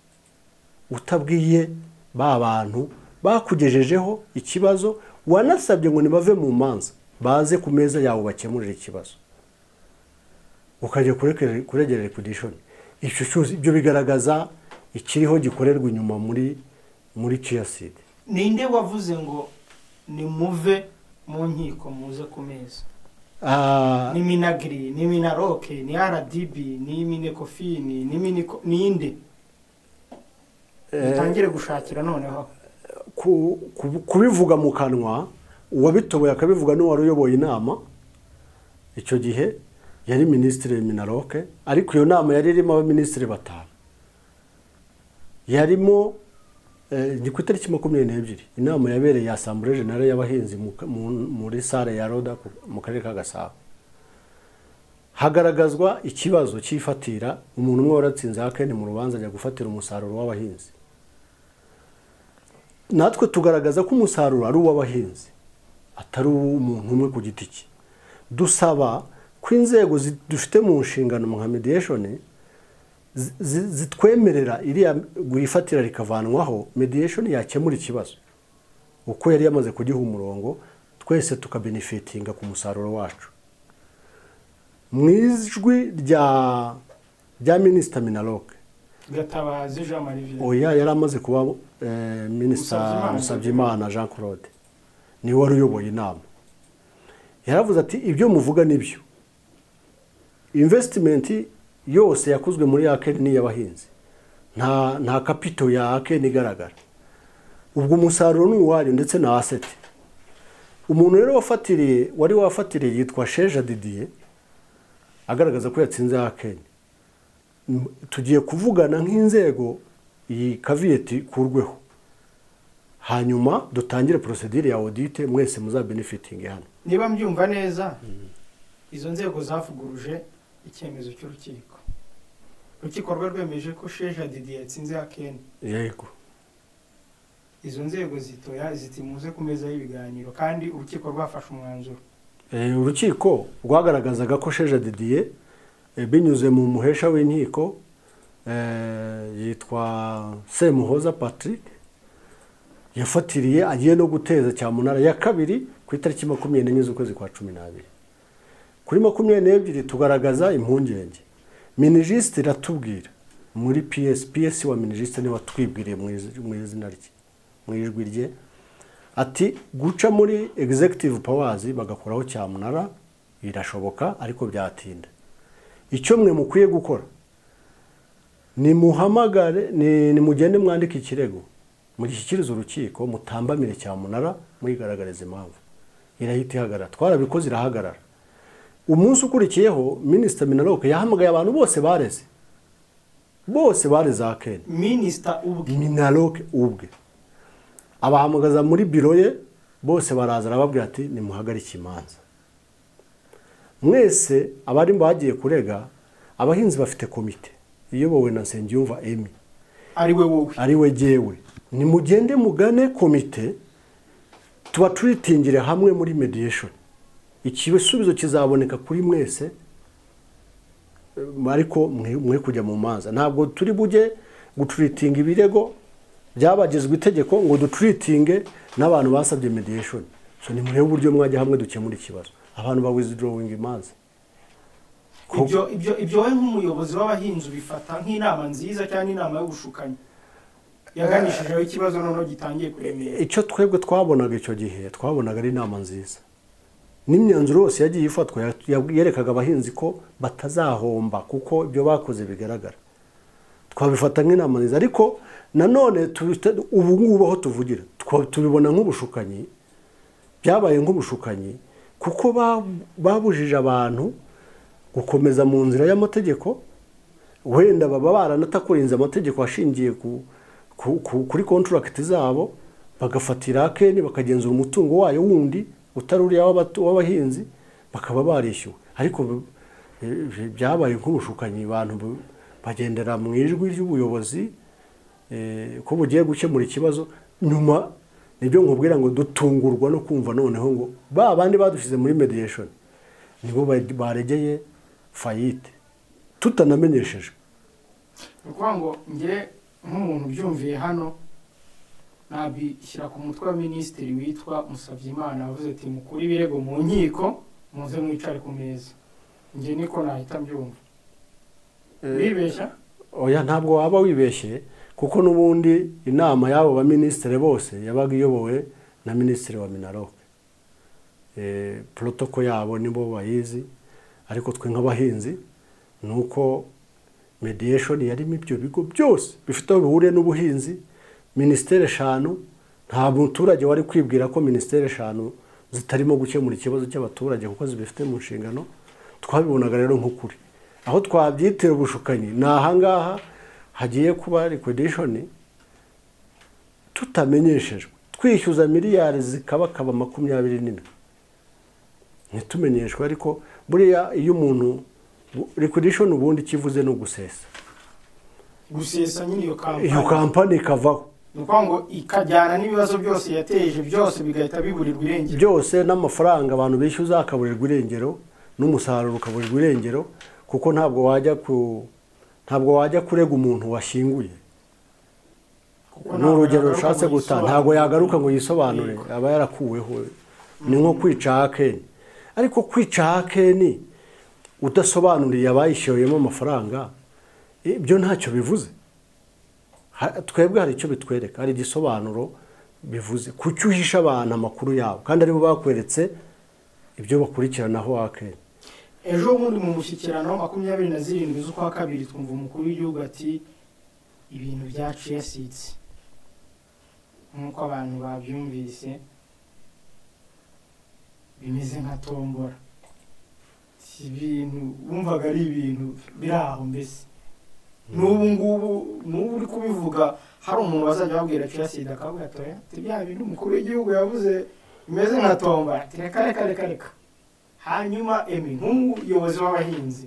utabwiye ba bantu bakugejejeho ikibazo, wanasabye ngo nibave mu manza baze ku meza yawe bakemurira ikibazo, ukajya kuregera liquidation, ibyo bigaragaza ikiriho gikorerwa inyuma muri CHIACID. Ninde wavuze ngo ni muve mu nkiko muze ku meza? Ni Minagri, ni Minaroke, ni RDB, ni Minekofini, ni inde? Utangire gushakira noneho. Kubivuga mu kanwa, uwabitoboye akabivuga n'uwari uyoboye inama icyo gihe yari Ministre Minaroke, ariko iyo nama yari irimo abaministre 5. Yarimo ni ku itariki 22 inama yabereye ya Assemblée Générale y'abahinzi muri salle ya Roda mu karere ka Gasabo. hagaragazwa ikibazo cy'ifatira umuntu umwe waratsinze akene mu rubanza ajya gufatira umusaruro w'abahinzi. Natwe tugaragaza ko umusaruro ari uw'abahinzi atari umuntu umwe ku giti cye. Dusaba ko inzego dufite mu nshingano nka mediation zitwemerera iriya guifatira rikavanwaho, mediation yakemura ikibazo uko yari yamaze kugiha umurongo, twese tukabenefitinga ku musaruro wacu. Mu ijwi rya Minisita Minaloke Gatabazi Jean Marie oya yari amaze kuba Minisita Musabyimana Jean Claude ni wari uyoboye inama, yaravuze ati ibyo muvuga nibyo, investment yose yakozwe muri Akeni ni y'abahinzi, nta capital ya Akeni igaragara, ubwo umusaruro ni uwari ndetse na asset. Umuntu rero wafatiriye yitwa Sheja Didier agaragaza ko yatsinze Akeni. Tugiye kuvugana nk'inzego iyi caveat kurweho, hanyuma dutangire procedure ya audit, mwese muzabenefiting hano. Niba mbyumva neza, izo nzego zavuguruje icyemezo cy'urukiko. Urukiko rwemeje ko Sheja Didier yatsinze Akeni. Yego. Izo nzego zitoya zitimuze ku meza y'ibiganiro kandi urukiko rwafashe umwanzuro. Urukiko rwagaragazaga ko Sheja Didier binyuze mu muhesha w'inkiko yitwa Semuhoza Patrick yafatiriye agiye no guteza cyamunara ya kabiri ku itariki 24 z'ukwezi kwa 12. Kuri 22 tugaragaza impungenge. Minijiste iratubwira muri PS wa minijiste ni watwibwiriye mu izina rye, mu ijwi rye, ati guca muri executive powers bagakoraho cyamunara birashoboka ariko byatinda. Icyo mwe mukwiye gukora ni muhamagare, ni mugende mwandika ikirego mugishyikiriza urukiko, mutambamire cyamunara muyigaragariza impamvu irahita ihagarara. Twarabikoze irahagarara. Umunsi ukurikiyeho Minisita Minaloke yahamagaye abantu bose bareze Akeni. Minisita ubwe Minaloke ubwe abahamagaza muri biro ye, bose baraza arababwira ati nimuhagarike imanza. Mwese abari bagiye kurega, abahinzi bafite komite iyobowe na Nsengiyumva Emi, ari we jewe, ni mugende mugane komite tuba turitingire hamwe muri mediation. Ikibisubizo kizaboneka kuri mwese, ariko mwe kujya mu manza. Ntabwo turi bujye guturitinga ibirego byabagezwe itegeko ngo duturitinge n'abantu basabye mediation. So ni murebe uburyo mwajya hamwe dukemura ikibazo. Abantu ba withdrawing imanza. Ibyo we nk'umuyobozi w'abahinzi bifata nk'inama nziza cyane inama y'ubushukanyi yaganishijeho ikibazo noneho gitangiye kuremera. Icyo twebwe twabonaga icyo gihe, twabonaga ari inama nziza. N'imyanzuro yose yagiye ifatwa yerekaga abahinzi ko batazahomba kuko ibyo bakoze bigaragara. Twabifata nk'inama nziza, ariko nanone ubu ngubu aho tuvugira tubibona nk'ubushukanyi, byabaye nk'ubushukanyi kuko babujije abantu gukomeza mu nzira y'amategeko. Wenda baba baranatakurinze amategeko ashingiye kuri contract zabo, bagafatira Akeni bakagenzura umutungo wayo wundi utaruriya w'abahinzi bakaba barishyuwe. Ariko byabaye nk'ubushukanyi, abantu bagendera mu ijwi ry'ubuyobozi ko bugiye gukemura ikibazo. Nyuma nibyo nkubwira ngo dutungurwa no kumva noneho ngo abandi badushize muri mediation nibo baregeye fayite tutanamenyesheje. Ukuvuga ngo nge nk'umuntu byumviye hano nabishyira ku mutwe wa minisitiri witwa Musabyimana avuze ati mukuri ibirego mu nkiko muze mwicare ku meza. Nge niko nahita mbyumva. Wibeshya? Oya, ntabwo waba wibeshye kuko n'ubundi inama y'abo ba minisitiri bose yabaga iyobowe na minisitiri wa Minaloke. Protocol yabo nibo bayizi, ariko twe nk'abahinzi nuko mediation yarimo ibyo bigo byose bifite aho bihuriye n'ubuhinzi. Ministere 5 nta muturage wari kwibwira ko ministere 5 zitarimo gukemura ikibazo cy'abaturage kuko zibifite mu nshingano. Twabibonaga rero nk'ukuri, aho twabyitira ubushukanyi nahangaha hagiye kuba liquidation tutamenyeshejwe, twishyuza miliyari zikabakaba 24 ntitumenyeshwe. Ariko buriya iyo umuntu liquidation ubundi kivuze no gusesa nyine iyo kampani ikavaho ni ukuvuga ngo ikajyana n'ibibazo byose yateje byose bigahita biburirwa irengero byose n'amafaranga abantu bishyuza akaburirwa irengero n'umusaruro ukaburirwa irengero kuko ntabwo wajya kurega umuntu washyinguye n'urugero rushatse guta ntabwo yagaruka ngo yisobanure aba yarakuweho ni nko kwica hakeni ariko kwica hakeni udasobanuriye abayishyuyemo amafaranga ibyo ntacyo bivuze twebwe hari icyo bitwereka hari igisobanuro bivuze kuki uhisha abantu amakuru yabo kandi aribo bakweretse ibyo bakurikiranaho hakeni ejo bundi mu mushyikirano 27 z'ukwa kabiri twumva umukuru w'igihugu ati ibintu byaciye sitsi nk'uko abantu babyumvise bimeze nka tombora si ibintu bumvaga ari ibintu biri aho mbese n'ubu ngubu uri kubivuga hari umuntu wazajya babwira Chelsea akavuga atoya bya bintu umukuru w'igihugu yavuze bimeze nka tombora reka hanyuma nk'umuyobozi w'abahinzi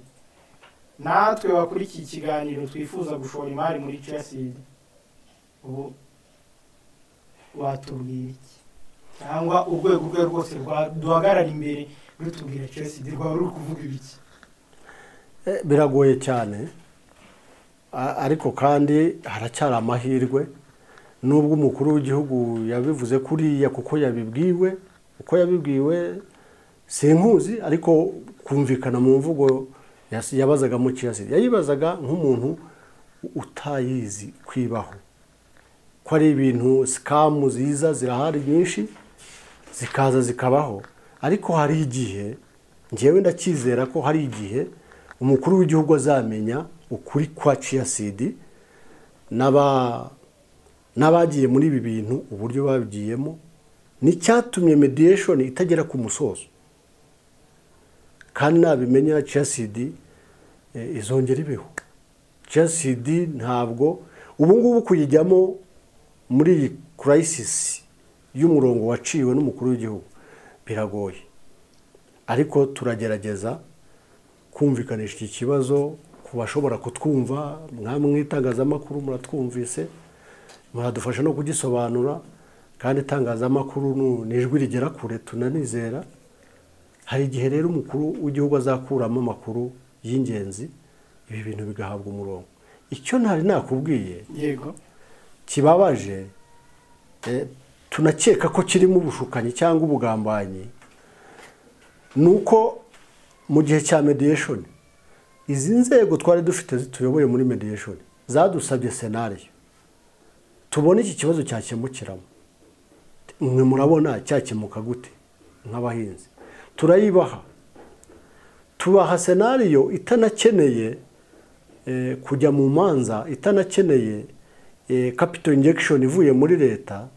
natwe wakurikiye ikiganiro twifuza gushora imari muri Chelsea ubu watubwira iki cyangwa urwego rwe rwose duhagarara imbere rutubwira Chelsea rwaba ruri kuvuga ibiki biragoye cyane ariko kandi haracyari amahirwe nubwo umukuru w'igihugu yabivuze kuriya kuko yabibwiwe sinkuzi ariko kumvikana mu mvugo yabazaga mu Chelsea yayibazaga nk'umuntu utayizi kwibaho ko ari ibintu scam ziza zirahari nyinshi zikaza zikabaho ariko hari igihe ngewe ndakizera ko hari igihe umukuru w'igihugu azamenya ukuri kwa Chelsea n'abagiye muri ibi bintu uburyo babigiyemo n'icyatumye mediation itagera ku musozo kandi nabimenya Chelsea izongera ibeho Chelsea ntabwo ubu ngubu kuyijyamo muri iyi crisis y'umurongo waciwe n'umukuru w'igihugu biragoye ariko turagerageza kumvikanisha iki kibazo ku bashobora kutwumva mwamwe mwitangazamakuru muratwumvise muradufasha no kugisobanura kandi itangazamakuru ni ijwi rigera kure tunanizera hari igihe rero umukuru w'igihugu azakuramo amakuru y'ingenzi ibi bintu bigahabwa umurongo icyo ntari nakubwiye yego kibabaje tunakeka ko kirimo ubushukanyi cyangwa ubugambanyi nuko mu gihe cya mediation izi nzego twari dufite zituyoboye muri mediation zadusabye scenario tubone iki kibazo cyakemukiramo mwe murabona cyakemuka gute nk'abahinzi turayibaha tubaha scenario itanakeneye kujya mu manza itanakeneye capital injection ivuye muri leta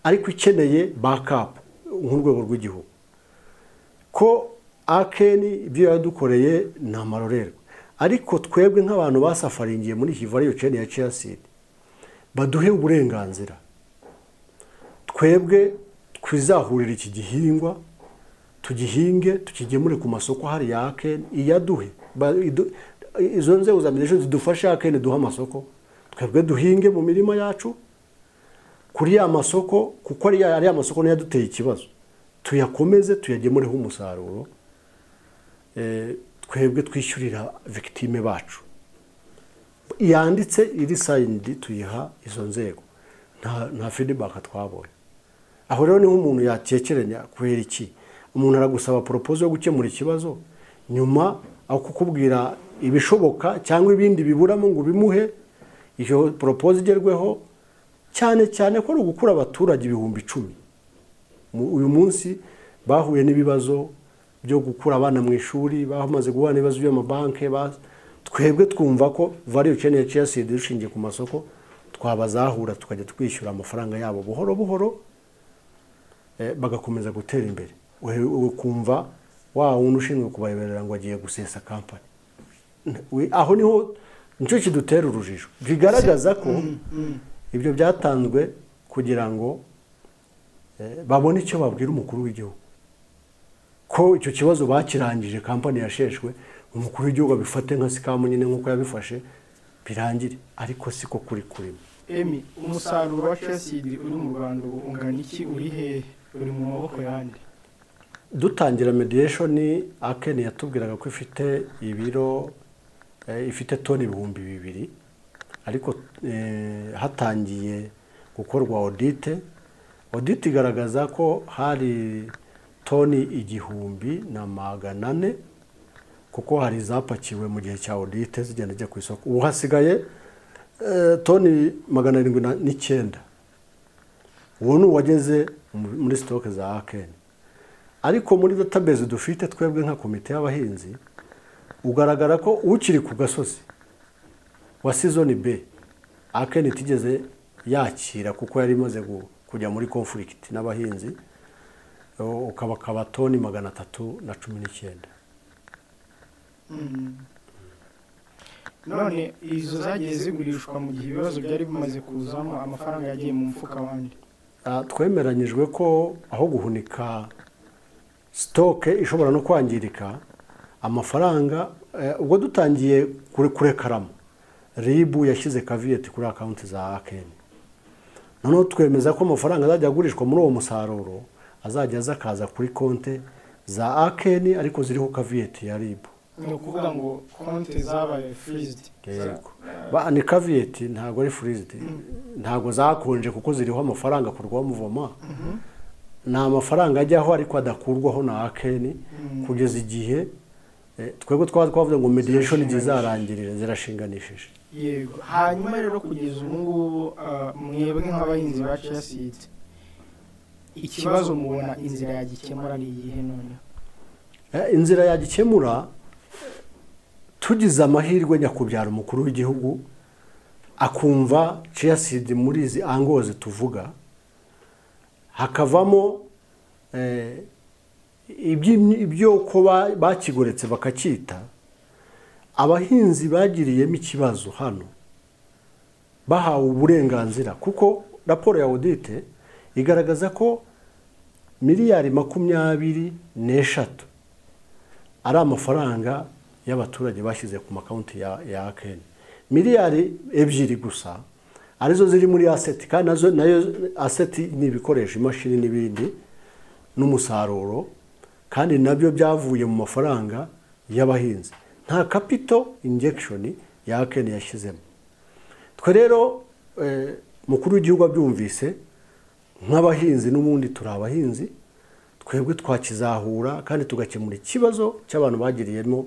ariko ikeneye backup nk'urwego rw'igihugu ko akeni ibyo yadukoreye ni amarorerwa ariko twebwe nk'abantu basafaringiye muri iyi value chain ya Chelsea baduhe uburenganzira twebwe twizahurira iki gihingwa tugihinge tukigemure ku masoko hari ya akeni iyaduhe izo nzego za mediation zidufasha akeni duha amasoko twebwe duhinge mu mirima yacu kuri ya masoko kuko ari amasoko niyo yaduteye ikibazo tuyakomeze tuyagemureho umusaruro twebwe twishyurira victime bacu yanditse iri signed tuyiha izo nzego nta feedback twabonye aho rero ni nk'umuntu yatekeranya kubera iki umuntu aragusaba proposal yo gukemura ikibazo nyuma aho kukubwira ibishoboka cyangwa ibindi biburamo ngo bimuhe iyo proposal igerweho cyane cyane ko ari ugukura abaturage 10,000 uyu munsi bahuye n'ibibazo byo gukura abana mu ishuri bamaze guhura n'ibibazo by'amabanke twebwe twumva ko value chain ya Chelsea dushingiye ku masoko twabazahura tukajya twishyura amafaranga yabo buhoro buhoro bagakomeza gutera imbere ukumva wa wundi ushinzwe kubayoberera ngo agiye gusesa company aho niho nicyo kidutera urujijo bigaragaza ko ibyo byatanzwe kugira ngo babone icyo babwira umukuru w'igihugu ko icyo kibazo bakirangije company yasheshwe umukuru w'igihugu abifate nka sikamu nyine nk'uko yabifashe birangire, ariko siko kuri kurimo. Emi, umusaruro wa Chelsea uri mu Rwanda ungana iki, uri hehe, uri mu maboko yandi? Dutangira mediation Aken yatubwiraga ko ifite ibiro ifite toni 2,000, ariko hatangiye gukorwa audit igaragaza ko hari toni 1,400 kuko hari zapakiwe mu gihe cya audit zigenda zijya ku isoko. Ubu hasigaye toni 709. Uwo ni uwageze muri stock za Aken. Ariko muri database dufite twebwe nka komite y'abahinzi ugaragara ko ukiri ku gasozi wa season B Aken itigeze yakira kuko yari imaze kujya muri conflict n'abahinzi, ukaba toni 319. None izo zagiye zigurishwa mu gihe ibibazo byari bimaze kuzamo, amafaranga yagiye mu mfuka wandi? Twemeranyijwe ko aho guhunika stock ishobora no kwangirika, amafaranga ubwo dutangiye kurekaramo RIB yashyize caveat kuri account za Aken. Noneho twemeza ko amafaranga azajya agurishwa muri uwo musaruro azajya zakaza kuri konte za Aken, ariko ziriho caveat ya RIB. Ni ukuvuga ngo konti zabaye freezed. Yego. Ni caveat, ntago ari freezed. Ntago zakonje kuko ziriho amafaranga kurwa muvoma. Na mafaranga ajyaho ariko adakurwaho na Aken kugeza igihe twebwe twavuze ngo mediation zizarangirira zirashinganishije. Yego. Hanyuma rero kugeza ubu ngubu mwebwe nk'abahinzi ba Chelsea ikibazo mubona inzira yagikemura ni iyihe none? Inzira yagikemura tugize amahirwe nyakubyara umukuru w'igihugu akumva Chelsea muri izi angoze tuvuga, hakavamo ibyo ko bakigoretse bakacyita, abahinzi bagiriyemo ikibazo hano bahawe uburenganzira, kuko raporo ya audit igaragaza ko miliyari 23 ari amafaranga y'abaturage bashyize ku makonti ya Aken. Miliyari 2 gusa arizo ziri muri asset, kandi nayo asset ni ibikoresho, imashini n'ibindi n'umusaruro, kandi nabyo byavuye mu mafaranga y'abahinzi. Nta capital injection ya Aken yashyizemo. Twe rero mukuru w'igihugu abyumvise nk'abahinzi, n'ubundi turi abahinzi, twebwe twakizahura kandi tugakemura ikibazo cy'abantu bagiriyemo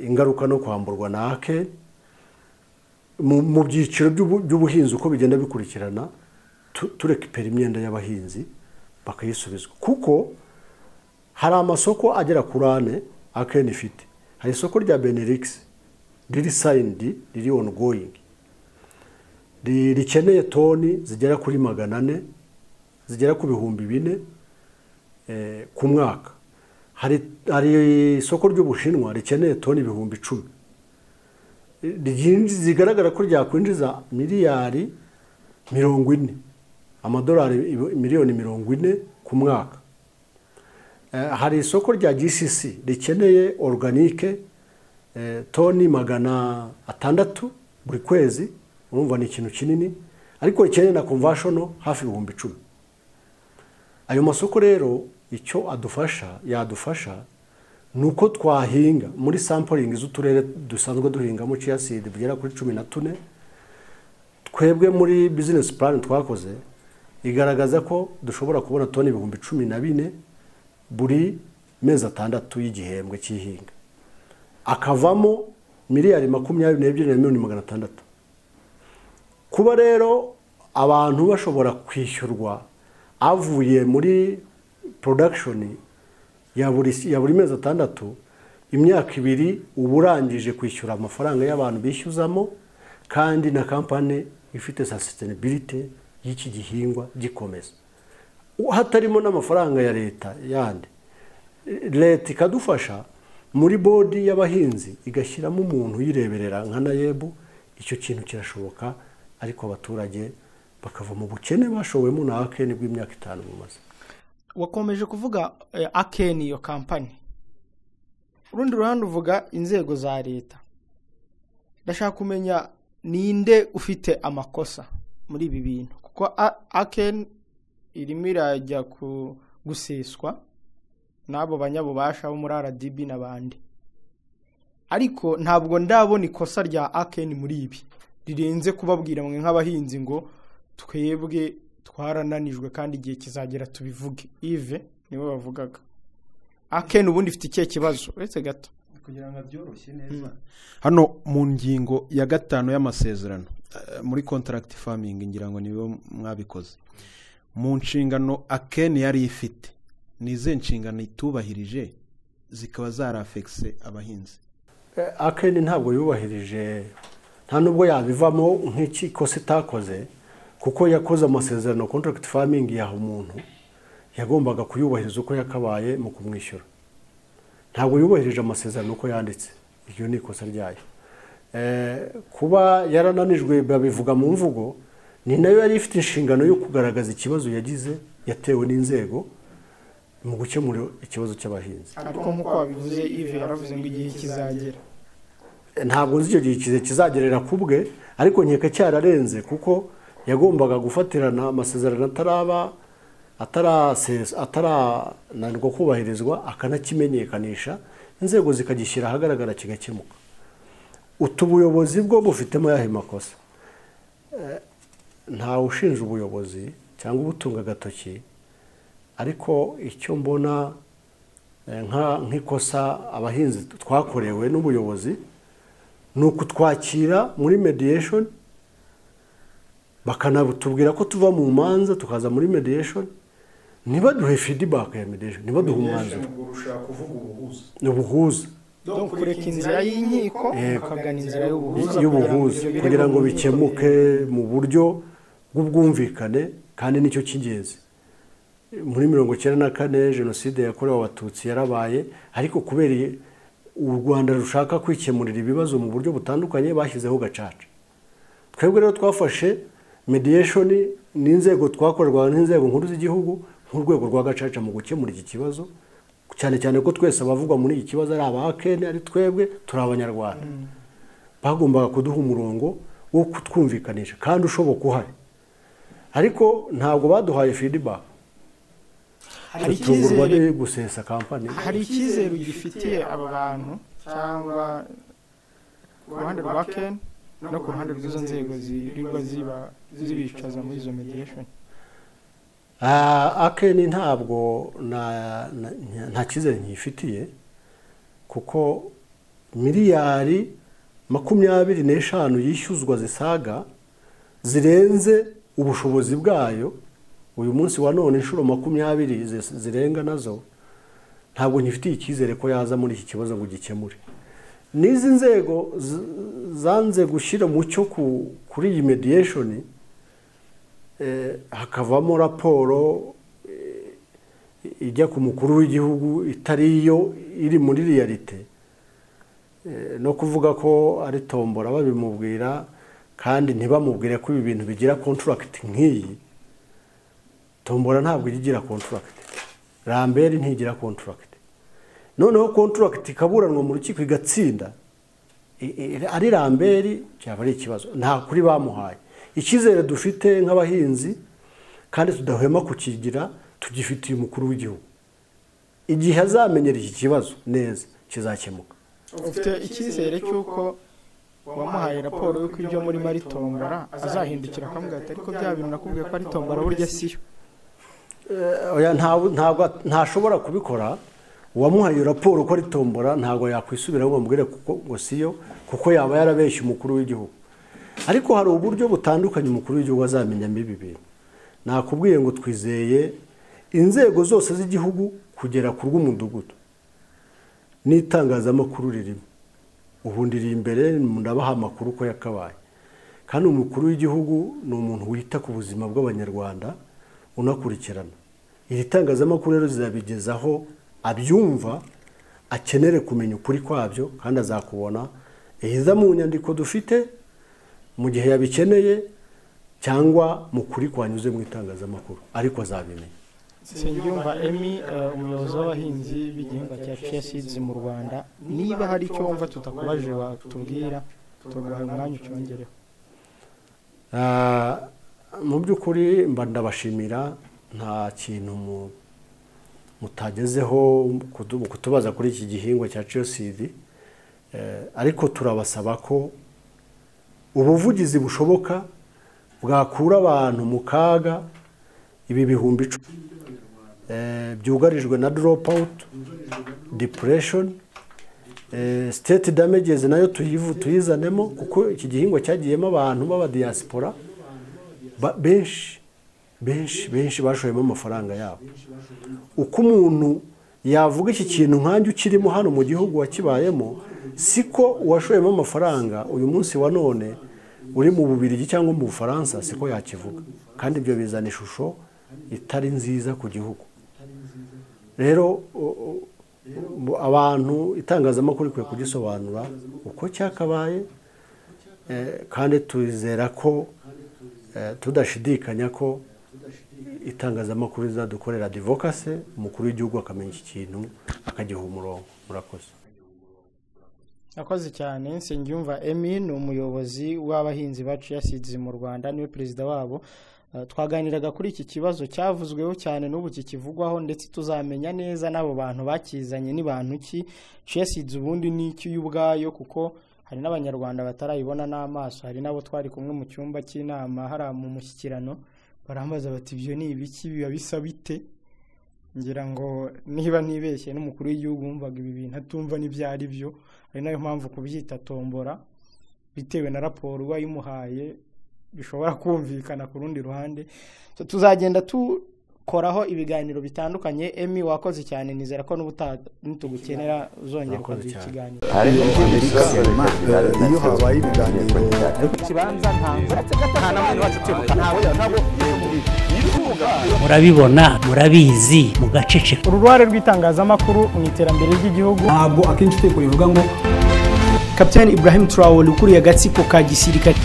ingaruka no kwamburwa na Aken mu byiciro by'ubuhinzi uko bigenda bikurikirana, turekipera imyenda y'abahinzi bakayisubizwa. Kuko hari amasoko agera kuri 4 Aken ifite. Hari isoko rya Benelux riri signed, riri ongoing, rikeneye toni zigera kuri 400, zigera ku 4,000 ku mwaka. Hari isoko ry'Ubushinwa rikeneye toni 10,000, zigaragara ko ryakwinjiza miliyari 40, amadolari miliyoni 40 ku mwaka. Hari isoko rya GCC rikeneye organique toni 600 buri kwezi, urumva ni ikintu kinini, ariko rikeneye na conventional hafi 10,000. Ayo masoko rero icyo yadufasha nuko twahinga muri sampling z'uturere dusanzwe duhingamo chia seed bigera kuri 14. Twebwe muri business plan twakoze igaragaza ko dushobora kubona toni 14,000 buri mezi 6 y'igihembwe cy'ihinga, akavamo miliyari 22,600. Kuba rero abantu bashobora kwishyurwa avuye muri production ya buri mezi 6, imyaka 2 uburangije kwishyura amafaranga y'abantu bishyuzamo, kandi na company ifite sustainability y'iki gihingwa gikomeza, hatarimo n'amafaranga ya leta yandi. Leta ikadufasha muri bodi y'abahinzi igashyiramo umuntu yireberera nka NAEB, icyo kintu kirashoboka, ariko abaturage bakava mu bukene bashowemo na Aken bw'imyaka 5 mumaze. Wakomeje kuvuga Aken iyo company ku rundi ruhande uvuga inzego za leta. Ndashaka kumenya ninde ufite amakosa muri ibi bintu, kuko Aken irimo irajya guseswa n'abo banyabubasha bo muri RDB n'abandi, ariko ntabwo ndabona ikosa rya Aken muri ibi rirenze kubabwira mwe nk'abahinzi ngo twebwe twarananijwe kandi igihe kizagera tubivuge. Ive niwe bavugaga. Aken ubundi ifite ikihe kibazo uretse gato kugira ngo byoroshye neza. Hano mu ngingo ya 5 y'amasezerano muri contract farming ngira ngo niwe mwabikoze. Mu nshingano Aken yari ifite nize nshingano itubahirije zikaba zarafekse abahinzi. Aken ntabwo yubahirije, nta nubwo yabivamo nk'iki kose itakoze, kuko yakoze amasezerano contract farming yaho umuntu yagombaga kuyubahiriza uko yakabaye mu kumwishyura. Ntabwo yubahirije amasezerano uko yanditse, iryo ni ikosa ryayo. Kuba yarananijwe babivuga mu mvugo, ni nayo yari ifite inshingano yo kugaragaza ikibazo yagize yatewe n'inzego mu gukemura ikibazo cy'abahinzi. Ariko nk'uko wabivuze Ive yaravuze ngo igihe kizagera. Ntabwo nzi icyo gihe kizagerera kubwe, ariko nkeka cyararenze kuko yagombaga gufatirana amasezerano atarananirwa kubahirizwa, akanakimenyekanisha inzego zikagishyira ahagaragara kigakemuka. Utubuyobozi bwo bufitemo yahe makosa? Nta ushinja ubuyobozi cyangwa ubutunga gatoki, ariko icyo mbona nk'ikosa abahinzi twakorewe n'ubuyobozi ni ukutwakira muri mediation, bakanabutubwira ko tuva mu manza tukaza muri mediation, niba duhe feedback ya mediation, niba duha umwanzuro. Ubuhuza donc kureka inzira y'inkiko ukagana inzira y'ubuhuza kugira ngo bikemuke mu buryo bw'ubwumvikane, kandi nicyo cy'ingenzi. Muri 1994 jenoside yakorewe abatutsi yarabaye, ariko kubera u Rwanda rushaka kwikemurira ibibazo mu buryo butandukanye bashyizeho gacaca. Twebwe rero twafashe mediation n'inzego twakorerwa n'inzego nkuru z'igihugu nk'urwego rwa gacaca mu gukemura iki kibazo, cyane cyane ko twese abavugwa muri iki kibazo ari Abaken, ari twebwe turi Abanyarwanda. Bagombaga kuduha umurongo wo kutwumvikanisha kandi ushoboka uhari, ariko ntabwo baduhaye feedback. Hari icyizere gusesa kampani, hari icyizere ugifitiye aba bantu cyangwa ku ruhande rwa Aken no ku ruhande rw'izo nzego zirirwa zibicaza muri izo mediation? Aken ntabwo nta cyizere nkifitiye, kuko miliyari 25 yishyuzwa zisaga zirenze ubushobozi bwayo uyu munsi wa none, inshuro 20 zirenga nazo. Ntabwo nkifitiye icyizere ko yaza muri iki kibazo ngo gikemure. Nizi nzego zanze gushyira mucyo kuri iyi mediation, hakavamo raporo ijya ku mukuru w'igihugu itari yo iri muri realite, no kuvuga ko ari tombora babimubwira kandi ntibamubwire ko ibi bintu bigira contract nk'iyi. Tombora ntabwo igira contract, Lambert ntigira contract. Noneho contract ikaburanwa mu rukiko igatsinda, ari Lambert cyaba ari ikibazo, nta kuri bamuhaye. Icyizere dufite nk'abahinzi kandi tudahwema kukigira, tugifitiye umukuru w'igihugu. Igihe azamenyera iki kibazo neza kizakemuka. Ufite icyizere cy'uko wamuhaye raporo y'uko ibyo muri Maritombora azahindukira akamubwira ati ariko bya bintu nakubwiye ko ari tombora burya siyo? Ntashobora kubikora. Uwamuhaye raporo ko ari tombora ntabwo yakwisubiraho ngo amubwire ngo siyo, kuko yaba yarabeshye umukuru w'igihugu. Ariko hari uburyo butandukanye umukuru w'igihugu azamenyamo ibi bintu. Nakubwiye ngo twizeye inzego zose z'igihugu kugera ku rw'umudugudu n'itangazamakuru ririmo. Ubu ndiri imbere ndabaha amakuru ko yakabaye, kandi umukuru w'igihugu ni umuntu wita ku buzima bw'Abanyarwanda unakurikirana. Iri tangazamakuru rero zizabigezaho abyumva, akenere kumenya ukuri kwabyo, kandi azakubona ehiza mu nyandiko dufite mu gihe yabikeneye cyangwa mu kuri kwanyuze mu itangazamakuru, ariko azabimenya. Nsengiyumva Emmy umuyobozi w'abahinzi b'igihingwa cya chia seeds mu Rwanda, niba hari icyo wumva tutakubaje watubwira tuguha umwanya ucyongereho. Mu by'ukuri mba ndabashimira, nta kintu mutagezeho kutubaza kuri iki gihingwa cya chia seed, ariko turabasaba ko ubuvugizi bushoboka bwakura abantu mu kaga ibi bihumbi 10 byugarijwe na drop out, depression, state damages nayo tuyizanemo, kuko iki gihingwa cyagiyemo abantu baba diaspora benshi bashoyemo amafaranga yabo. Uko umuntu yavuga iki kintu nkanjye ukirimo hano mu gihugu wakibayemo, siko uwashoyemo amafaranga uyu munsi wa none uri mu Bubiligi cyangwa mu Bufaransa siko yakivuga, kandi ibyo bizana ishusho itari nziza ku gihugu. Rero abantu itangazamakuru kwe kugisobanura uko cyakabaye, kandi twizera ko tudashidikanya ko itangazamakuru izadukorera advocacy, umukuru w'igihugu akamenya iki kintu akagiha umurongo. Murakoze. Nakoze cyane. Nsengiyumva Emmy ni umuyobozi w'abahinzi ba chia seeds mu Rwanda, niwe perezida wabo. Twaganiraga kuri iki kibazo cyavuzweho cyane n'ubu kikivugwaho, ndetse tuzamenya neza n'abo bantu bakizanye ni bantu ki, chia seeds ubundi ni iki y'ubwayo, kuko hari n'abanyarwanda batarayibona n'amaso. Hari nabo twari kumwe mu cyumba cy'inama hari mu mushyikirano, barambaza bati ibyo ni ibiki, biba bisa bite? Ngira ngo niba nibeshye n'umukuru w'igihugu wumvaga ibi bintu atumva n'ibyari byo, ari nayo mpamvu kubyita tombora bitewe na raporo wayimuhaye bishobora kumvikana ku rundi ruhande. Tuzagenda tukoraho ibiganiro bitandukanye. Emmy wakoze cyane, nizera ko nitugukenera uzongera ukagira ikiganiro. iyo habaye ibiganiro kibanza nta namwe wacu twibuka ntawe murabibona, murabizi, mugaceceka. Uruhare rw'itangazamakuru mu iterambere ry'igihugu ntabwo akenshi teko rivuga ngo Captain Ibrahim Traore ukuriye agatsiko ka gisirikare